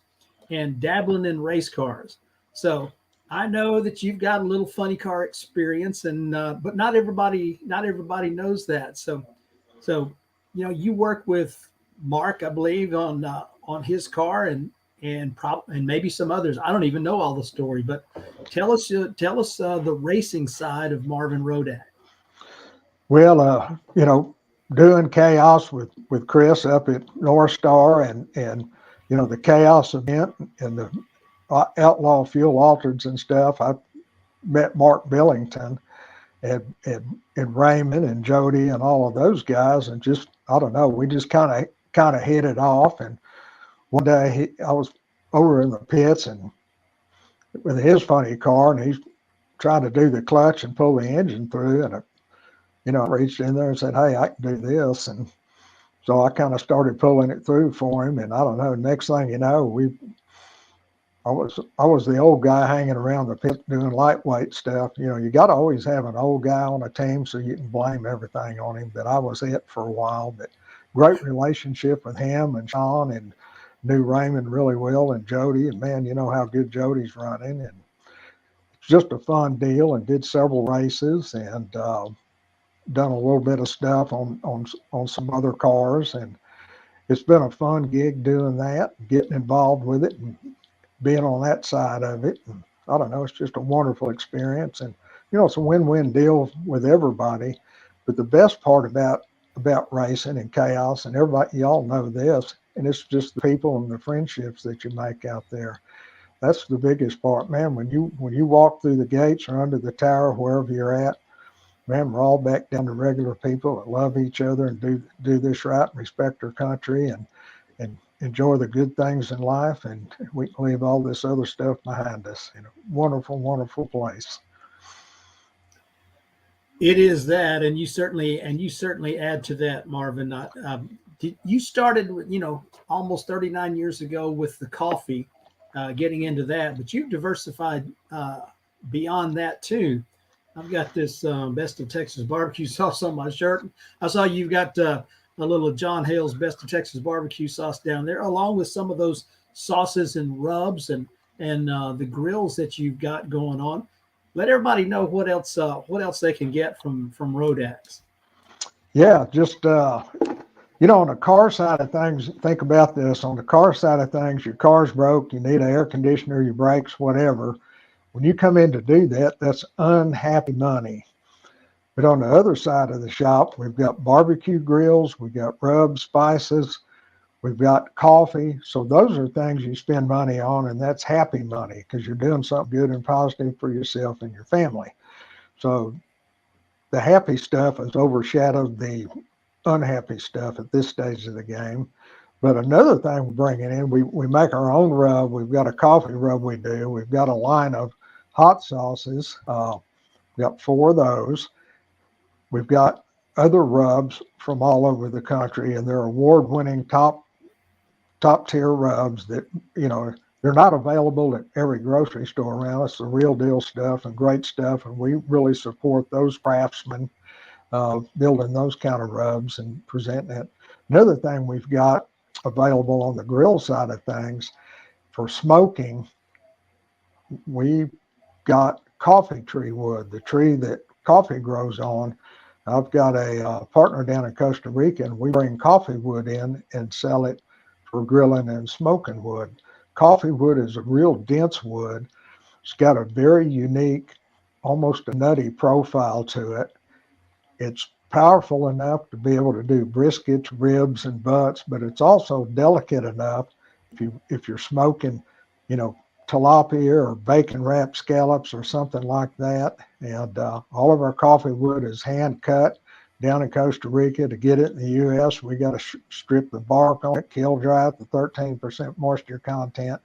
B: and dabbling in race cars. So I know that you've got a little funny car experience, and but not everybody knows that. So you work with Mark, I believe, on his car, and maybe some others. I don't even know all the story, but tell us the racing side of Marvin Rodak.
F: Well, doing chaos with Chris up at North Star, and the chaos event and the outlaw fuel altereds and stuff. I met Mark Billington and Raymond and Jody and all of those guys, and just, I don't know, we just kind of hit it off. And one day I was over in the pits and with his funny car, and he's trying to do the clutch and pull the engine through, and I reached in there and said, "Hey, I can do this." And so I kind of started pulling it through for him, and I don't know, next thing you know, I was the old guy hanging around the pit doing lightweight stuff. You got to always have an old guy on a team so you can blame everything on him. But I was it for a while. But great relationship with him and Sean, and knew Raymond really well, and Jody. And man, you know how good Jody's running, and it's just a fun deal. And did several races, and done a little bit of stuff on some other cars, and it's been a fun gig doing that, getting involved with it, and being on that side of it. And I don't know, it's just a wonderful experience, and it's a win-win deal with everybody. But the best part about racing and chaos, and everybody, y'all know this, and it's just the people and the friendships that you make out there. That's the biggest part, man. When you walk through the gates or under the tower, wherever you're at, man, we're all back down to regular people that love each other and do this right and respect our country and enjoy the good things in life, and we can leave all this other stuff behind us. Wonderful, wonderful place.
B: It is that, and you certainly add to that, Marvin. You started, almost 39 years ago with the coffee, getting into that, but you've diversified beyond that too. I've got this Best of Texas barbecue sauce on my shirt. I saw you've got a little John Hale's Best of Texas barbecue sauce down there, along with some of those sauces and rubs and the grills that you've got going on. Let everybody know what else they can get from Rodax.
F: Yeah, just on the car side of things, think about this. On the car side of things, your car's broke, you need an air conditioner, your brakes, whatever. When you come in to do that, that's unhappy money. But on the other side of the shop, we've got barbecue grills, we've got rubs, spices, we've got coffee. So those are things you spend money on, and that's happy money because you're doing something good and positive for yourself and your family. So the happy stuff has overshadowed the unhappy stuff at this stage of the game. But another thing we're bringing in, we make our own rub. We've got a coffee rub we do. We've got a line of hot sauces. We've got 4 of those. We've got other rubs from all over the country, and they're award-winning top tier rubs that, they're not available at every grocery store around. It's the real deal stuff and great stuff, and we really support those craftsmen building those kind of rubs and presenting it. Another thing we've got available on the grill side of things for smoking, we got coffee tree wood, the tree that coffee grows on. I've got a partner down in Costa Rica, and we bring coffee wood in and sell it for grilling and smoking wood. Coffee wood is a real dense wood. It's got a very unique, almost a nutty profile to it. It's powerful enough to be able to do briskets, ribs, and butts, but it's also delicate enough if you're smoking, tilapia or bacon wrapped scallops or something like that. And all of our coffee wood is hand cut down in Costa Rica. To get it in the U.S., we got to strip the bark on it, kiln dry it, the 13% moisture content.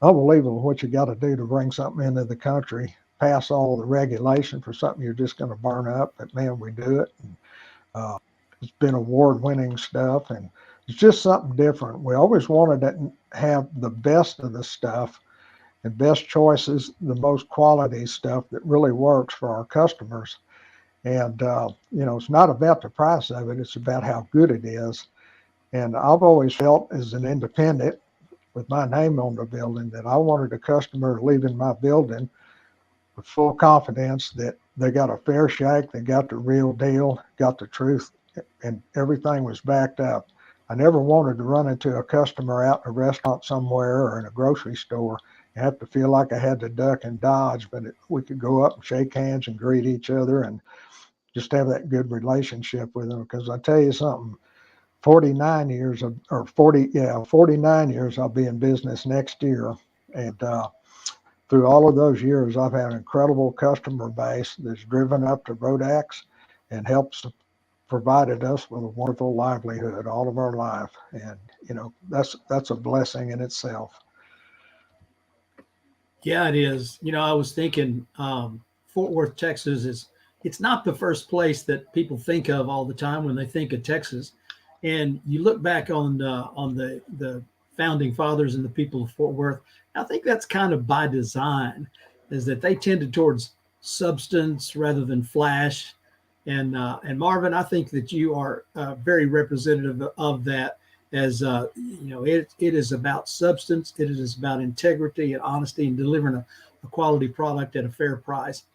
F: Unbelievable what you got to do to bring something into the country, pass all the regulation for something you're just going to burn up. But man, we do it. And, it's been award-winning stuff, and it's just something different. We always wanted to have the best of the stuff and best choices, the most quality stuff that really works for our customers. And, it's not about the price of it. It's about how good it is. And I've always felt as an independent with my name on the building that I wanted a customer leaving my building with full confidence that they got a fair shake, they got the real deal, got the truth, and everything was backed up. I never wanted to run into a customer out in a restaurant somewhere or in a grocery store and have to feel like I had to duck and dodge, but we could go up and shake hands and greet each other and just have that good relationship with them. Because I tell you something, 49 years I'll be in business next year. And through all of those years, I've had an incredible customer base that's driven up to Rodax and helps provided us with a wonderful livelihood all of our life. And, that's a blessing in itself.
B: Yeah, it is. I was thinking Fort Worth, Texas it's not the first place that people think of all the time when they think of Texas. And you look back on the founding fathers and the people of Fort Worth, I think that's kind of by design, is that they tended towards substance rather than flash. And Marvin, I think that you are very representative of that. As it is about substance, it is about integrity and honesty and delivering a quality product at a fair price.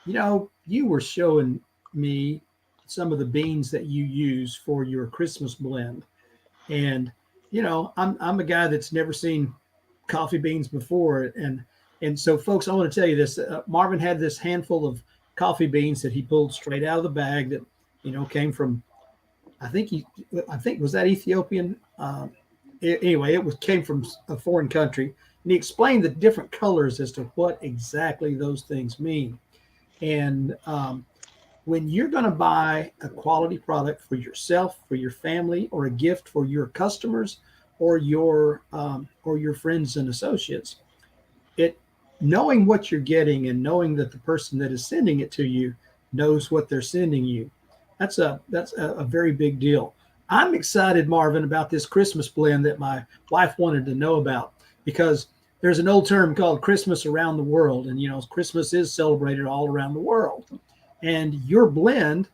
B: You were showing me some of the beans that you use for your Christmas blend. And, I'm a guy that's never seen coffee beans before. And so, folks, I want to tell you this. Marvin had this handful of coffee beans that he pulled straight out of the bag that, came from, I think was that Ethiopian? Anyway, came from a foreign country. And he explained the different colors as to what exactly those things mean. And when you're going to buy a quality product for yourself, for your family, or a gift for your customers or your friends and associates, knowing what you're getting and knowing that the person that is sending it to you knows what they're sending you, that's a very big deal. I'm excited, Marvin, about this Christmas blend that my wife wanted to know about, because there's an old term called Christmas around the world. And, Christmas is celebrated all around the world. And your blend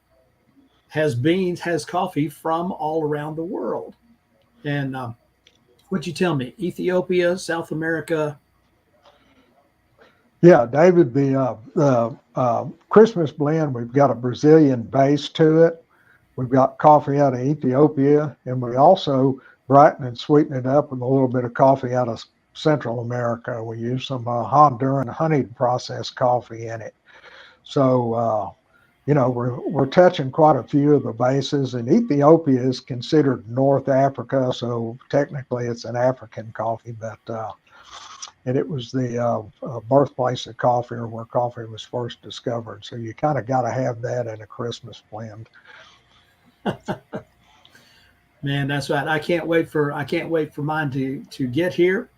B: has beans, has coffee from all around the world. And what'd you tell me? Ethiopia, South America.
F: Yeah, David, the Christmas blend, we've got a Brazilian base to it. We've got coffee out of Ethiopia, and we also brighten and sweeten it up with a little bit of coffee out of Central America. We use some Honduran honeyed processed coffee in it. So, we're touching quite a few of the bases, and Ethiopia is considered North Africa, so technically it's an African coffee, but and it was the birthplace of coffee, or where coffee was first discovered. So you kind of got to have that in a Christmas blend.
B: Man, that's right. I can't wait for mine to get here.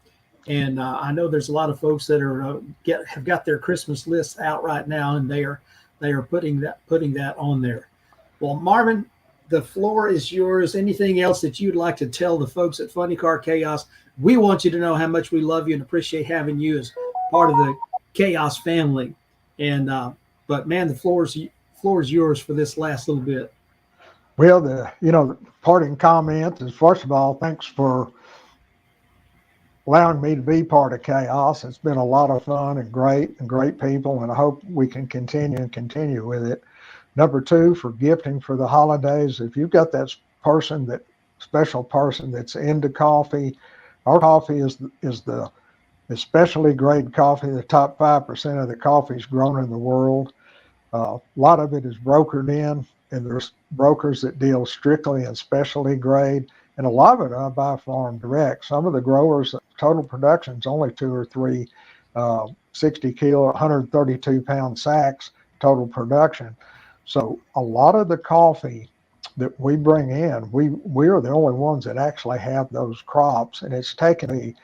B: And I know there's a lot of folks that are have got their Christmas lists out right now, and they are putting that on there. Well, Marvin, the floor is yours. Anything else that you'd like to tell the folks at Funny Car Chaos? We want you to know how much we love you and appreciate having you as part of the Chaos family. And but man, the floor is yours for this last little bit.
F: Well, the parting comment is, first of all, thanks for allowing me to be part of Chaos. It's been a lot of fun and great people, and I hope we can continue with it. Number two, for gifting for the holidays, if you've got that special person that's into coffee, our coffee is the especially grade coffee. The top 5% of the coffee is grown in the world. A lot of it is brokered in, and there's brokers that deal strictly in specialty grade, and a lot of it I buy farm direct. Some of the growers, total production is only 2 or 3 60 kilo, 132 pound sacks total production. So a lot of the coffee that we bring in, we are the only ones that actually have those crops, and it's taken me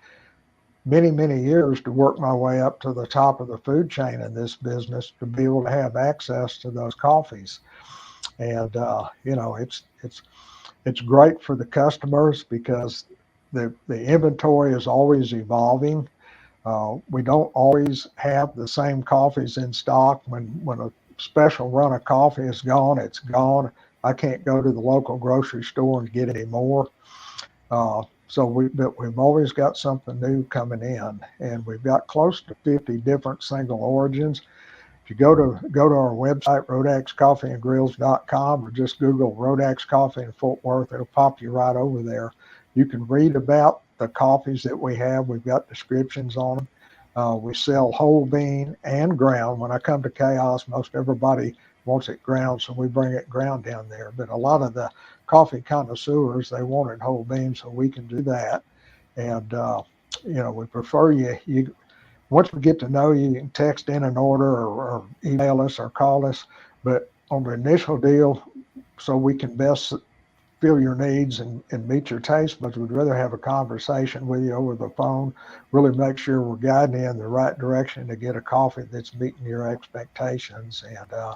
F: many years to work my way up to the top of the food chain in this business to be able to have access to those coffees. And it's great for the customers because the inventory is always evolving. We don't always have the same coffees in stock. When a special run of coffee is gone, it's gone. I can't go to the local grocery store and get any more. But we've always got something new coming in, and we've got close to 50 different single origins. If you go to our website, rodaxcoffeeandgrills.com, or just Google Rodax Coffee in Fort Worth, it'll pop you right over there. You can read about the coffees that we have. We've got descriptions on them. We sell whole bean and ground. When I come to Chaos, most everybody wants it ground, so we bring it ground down there. But a lot of the coffee connoisseurs, they want it whole bean, so we can do that. And we prefer you once we get to know you, you can text in an order or email us or call us. But on the initial deal, so we can best fill your needs and meet your taste buds, we'd rather have a conversation with you over the phone, really make sure we're guiding you in the right direction to get a coffee that's meeting your expectations. And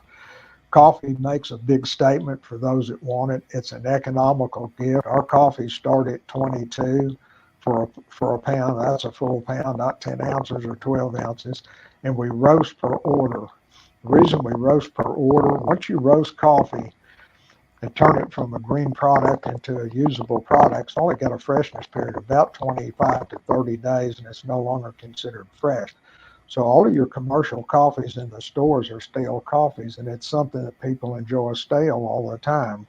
F: coffee makes a big statement for those that want it. It's an economical gift. Our coffees start at 22 for a pound. That's a full pound, not 10 ounces or 12 ounces. And we roast per order. The reason we roast per order, once you roast coffee and turn it from a green product into a usable product, it's only got a freshness period of about 25 to 30 days, and it's no longer considered fresh. So all of your commercial coffees in the stores are stale coffees, and it's something that people enjoy stale all the time.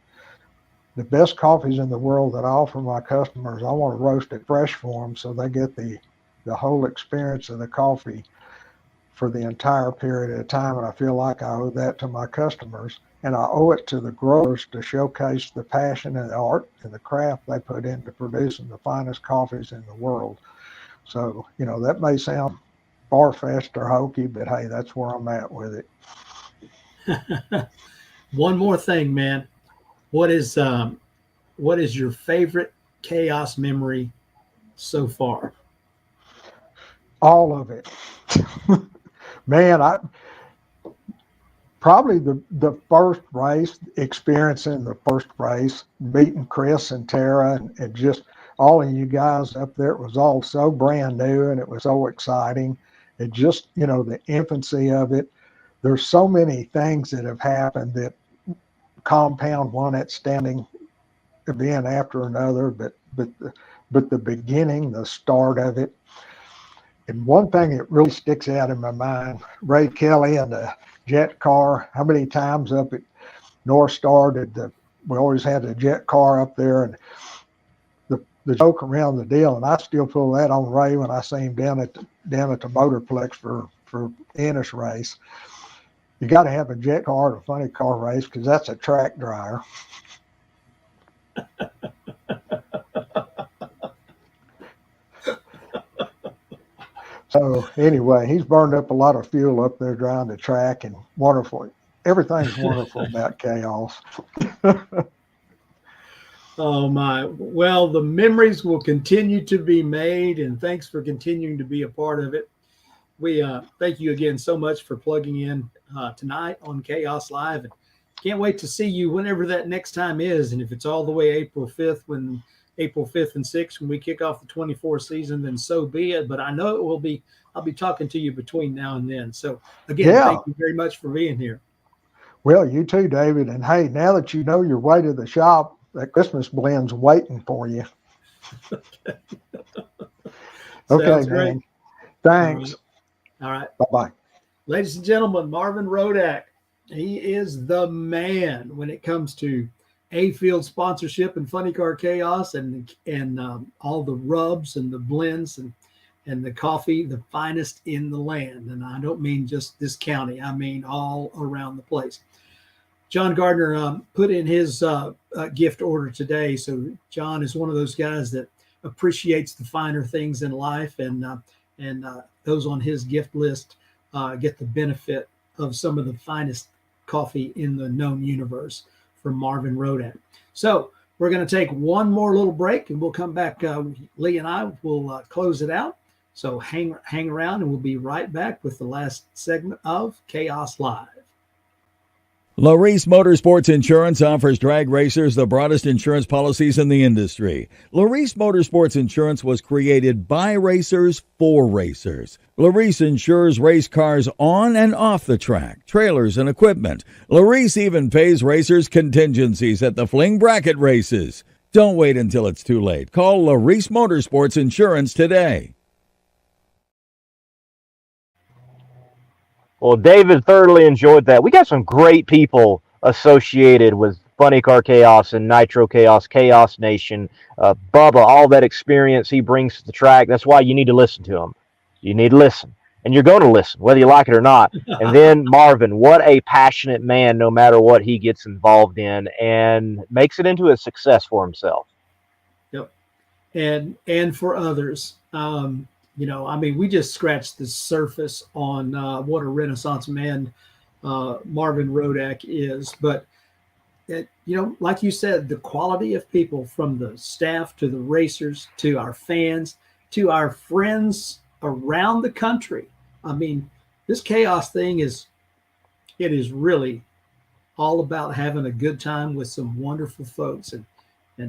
F: The best coffees in the world that I offer my customers, I want to roast it fresh for them so they get the whole experience of the coffee for the entire period of time. And I feel like I owe that to my customers, and I owe it to the growers to showcase the passion and the art and the craft they put into producing the finest coffees in the world. So, that may sound far-fetched or hokey, but hey, that's where I'm at with it.
B: One more thing, man. What is your favorite Chaos memory so far?
F: All of it. Man, probably the first race, experiencing the first race, meeting Chris and Tara and just all of you guys up there. It was all so brand new and it was so exciting. It just, the infancy of it. There's so many things that have happened that compound one outstanding event after another, but the beginning, the start of it. And one thing that really sticks out in my mind, Ray Kelly and the jet car, how many times up at North Star we always had a jet car up there, and the joke around the deal, and I still pull that on Ray when I see him down at the Motorplex for Ennis race. You got to have a jet car at a funny car race because that's a track dryer. So anyway, he's burned up a lot of fuel up there driving the track, and wonderful. Everything's wonderful about Chaos.
B: Oh my. Well, the memories will continue to be made, and thanks for continuing to be a part of it. We thank you again so much for plugging in tonight on Chaos Live, and can't wait to see you whenever that next time is. And if it's all the way April 5th and 6th when we kick off the 24 season, then so be it. But I know it will be. I'll be talking to you between now and then. So again, Thank you very much for being here.
F: Well, you too, David. And hey, now that you know your way to the shop, that Christmas blend's waiting for you. Okay, man. Thanks.
B: All right.
F: Bye-bye.
B: Ladies and gentlemen, Marvin Rodak. He is the man when it comes to A-Field sponsorship and Funny Car Chaos and all the rubs and the blends and the coffee, the finest in the land. And I don't mean just this county. I mean all around the place. John Gardner put in his gift order today. So John is one of those guys that appreciates the finer things in life, and those on his gift list get the benefit of some of the finest coffee in the known universe from Marvin Rodak. So we're going to take one more little break, and we'll come back. Lee and I will close it out. So hang around, and we'll be right back with the last segment of Chaos Live.
G: Larice Motorsports Insurance offers drag racers the broadest insurance policies in the industry. Larice Motorsports Insurance was created by racers for racers. Larice insures race cars on and off the track, trailers and equipment. Larice even pays racers contingencies at the fling bracket races. Don't wait until it's too late. Call Larice Motorsports Insurance today.
C: Well, David thoroughly enjoyed that. We got some great people associated with Funny Car Chaos and Nitro Chaos, Chaos Nation, Bubba, all that experience he brings to the track. That's why you need to listen to him. You need to listen. And you're going to listen, whether you like it or not. And then Marvin, what a passionate man, no matter what he gets involved in, and makes it into a success for himself.
B: Yep. And for others. We just scratched the surface on what a Renaissance man Marvin Rodak is. But, like you said, the quality of people, from the staff to the racers to our fans to our friends around the country. I mean, this Chaos thing is really all about having a good time with some wonderful folks. And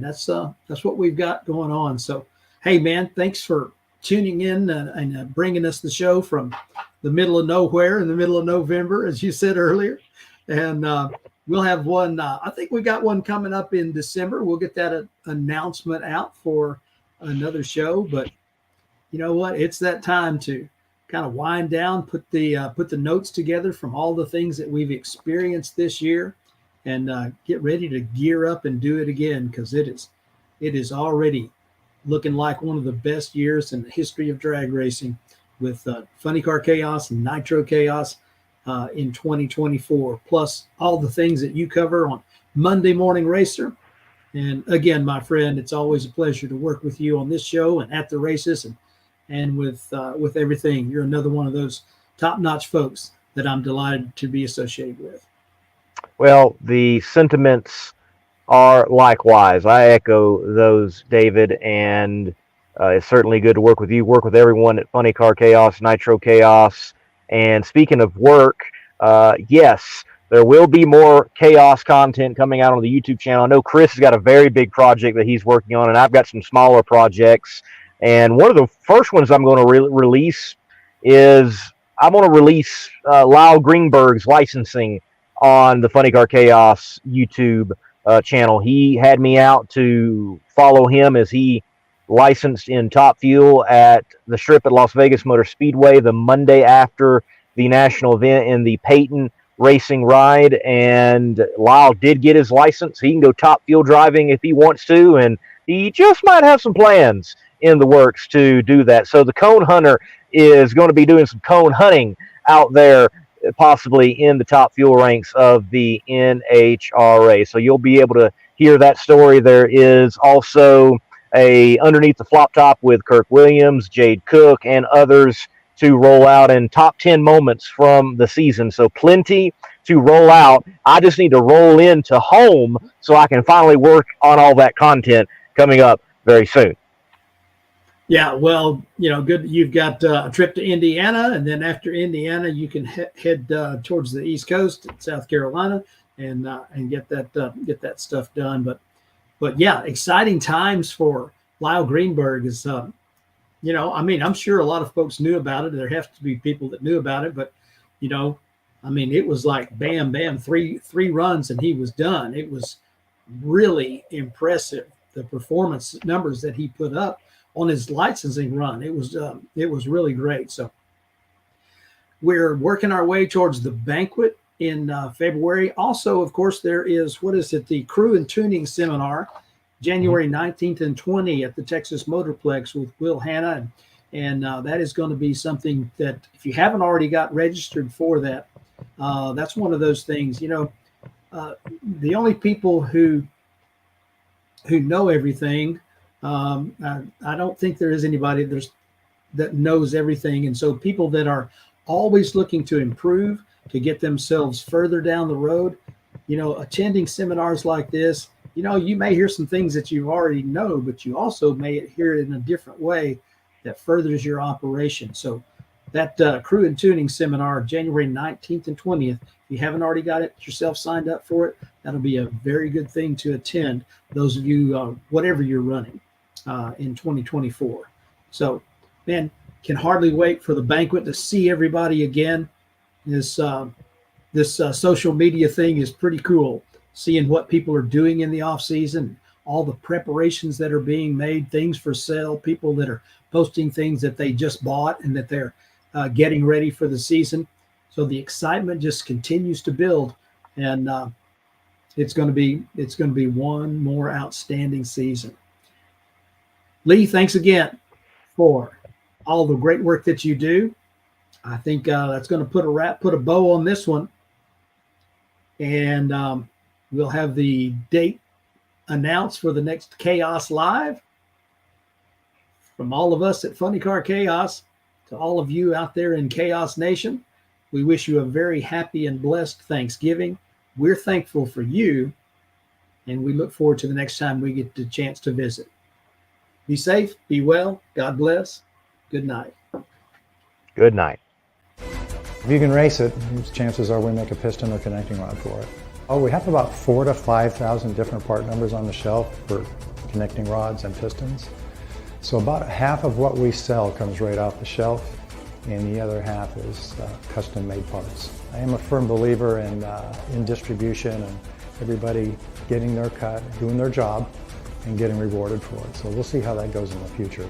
B: that's what we've got going on. So, hey, man, thanks for tuning in and bringing us the show from the middle of nowhere in the middle of November, as you said earlier. And we'll have one. I think we got one coming up in December. We'll get that announcement out for another show. But you know what? It's that time to kind of wind down, put the notes together from all the things that we've experienced this year, and get ready to gear up and do it again, because it is already looking like one of the best years in the history of drag racing, with Funny Car Chaos and Nitro Chaos in 2024, plus all the things that you cover on Monday Morning Racer. And again, my friend, it's always a pleasure to work with you on this show and at the races and with everything. You're another one of those top-notch folks that I'm delighted to be associated with.
C: Well, the sentiments are likewise. I echo those, David, and it's certainly good to work with you, work with everyone at Funny Car Chaos, Nitro Chaos. And speaking of work, yes, there will be more Chaos content coming out on the YouTube channel. I know Chris has got a very big project that he's working on, and I've got some smaller projects. And one of the first ones I'm going to release is I'm going to release Lyle Greenberg's licensing on the Funny Car Chaos YouTube channel. He had me out to follow him as he licensed in Top Fuel at the Strip at Las Vegas Motor Speedway the Monday after the national event in the Peyton Racing ride. And Lyle did get his license. He can go Top Fuel driving if he wants to, and he just might have some plans in the works to do that. So the Cone Hunter is going to be doing some cone hunting out there, possibly in the Top Fuel ranks of the NHRA. So you'll be able to hear that story. There is also a Underneath the Flop Top with Kirk Williams, Jade Cook, and others to roll out, and top 10 moments from the season. So plenty to roll out. I just need to roll into home so I can finally work on all that content coming up very soon.
B: Yeah, well, good. You've got a trip to Indiana, and then after Indiana, you can head towards the East Coast, South Carolina, and get that stuff done. But yeah, exciting times for Lyle Greenberg. Is I'm sure a lot of folks knew about it. There have to be people that knew about it, but it was like bam, bam, three runs and he was done. It was really impressive, the performance numbers that he put up on his licensing run. It was really great. So we're working our way towards the banquet in February. Also, of course, there is, the Crew and Tuning Seminar, January 19th and 20th at the Texas Motorplex with Will Hanna. And that is going to be something that if you haven't already got registered for that, that's one of those things, the only people who know everything, I don't think there is anybody that knows everything. And so people that are always looking to improve, to get themselves further down the road, attending seminars like this, you may hear some things that you already know, but you also may hear it in a different way that furthers your operation. So that Crew and Tuning Seminar, January 19th and 20th, if you haven't already got yourself signed up for it, that'll be a very good thing to attend, those of you, whatever you're running in 2024. So, man, can hardly wait for the banquet to see everybody again. This social media thing is pretty cool, seeing what people are doing in the off season, all the preparations that are being made, things for sale, people that are posting things that they just bought and that they're getting ready for the season. So the excitement just continues to build, and it's going to be one more outstanding season. Lee, thanks again for all the great work that you do. I think that's going to put a bow on this one, and we'll have the date announced for the next Chaos Live. From all of us at Funny Car Chaos to all of you out there in Chaos Nation, we wish you a very happy and blessed Thanksgiving. We're thankful for you, and we look forward to the next time we get the chance to visit. Be safe, be well, God bless. Good night.
C: Good night.
H: If you can race it, chances are we make a piston or connecting rod for it. Oh, we have about 4,000 to 5,000 different part numbers on the shelf for connecting rods and pistons. So about half of what we sell comes right off the shelf, and the other half is custom-made parts. I am a firm believer in distribution and everybody getting their cut, doing their job, and getting rewarded for it. So we'll see how that goes in the future.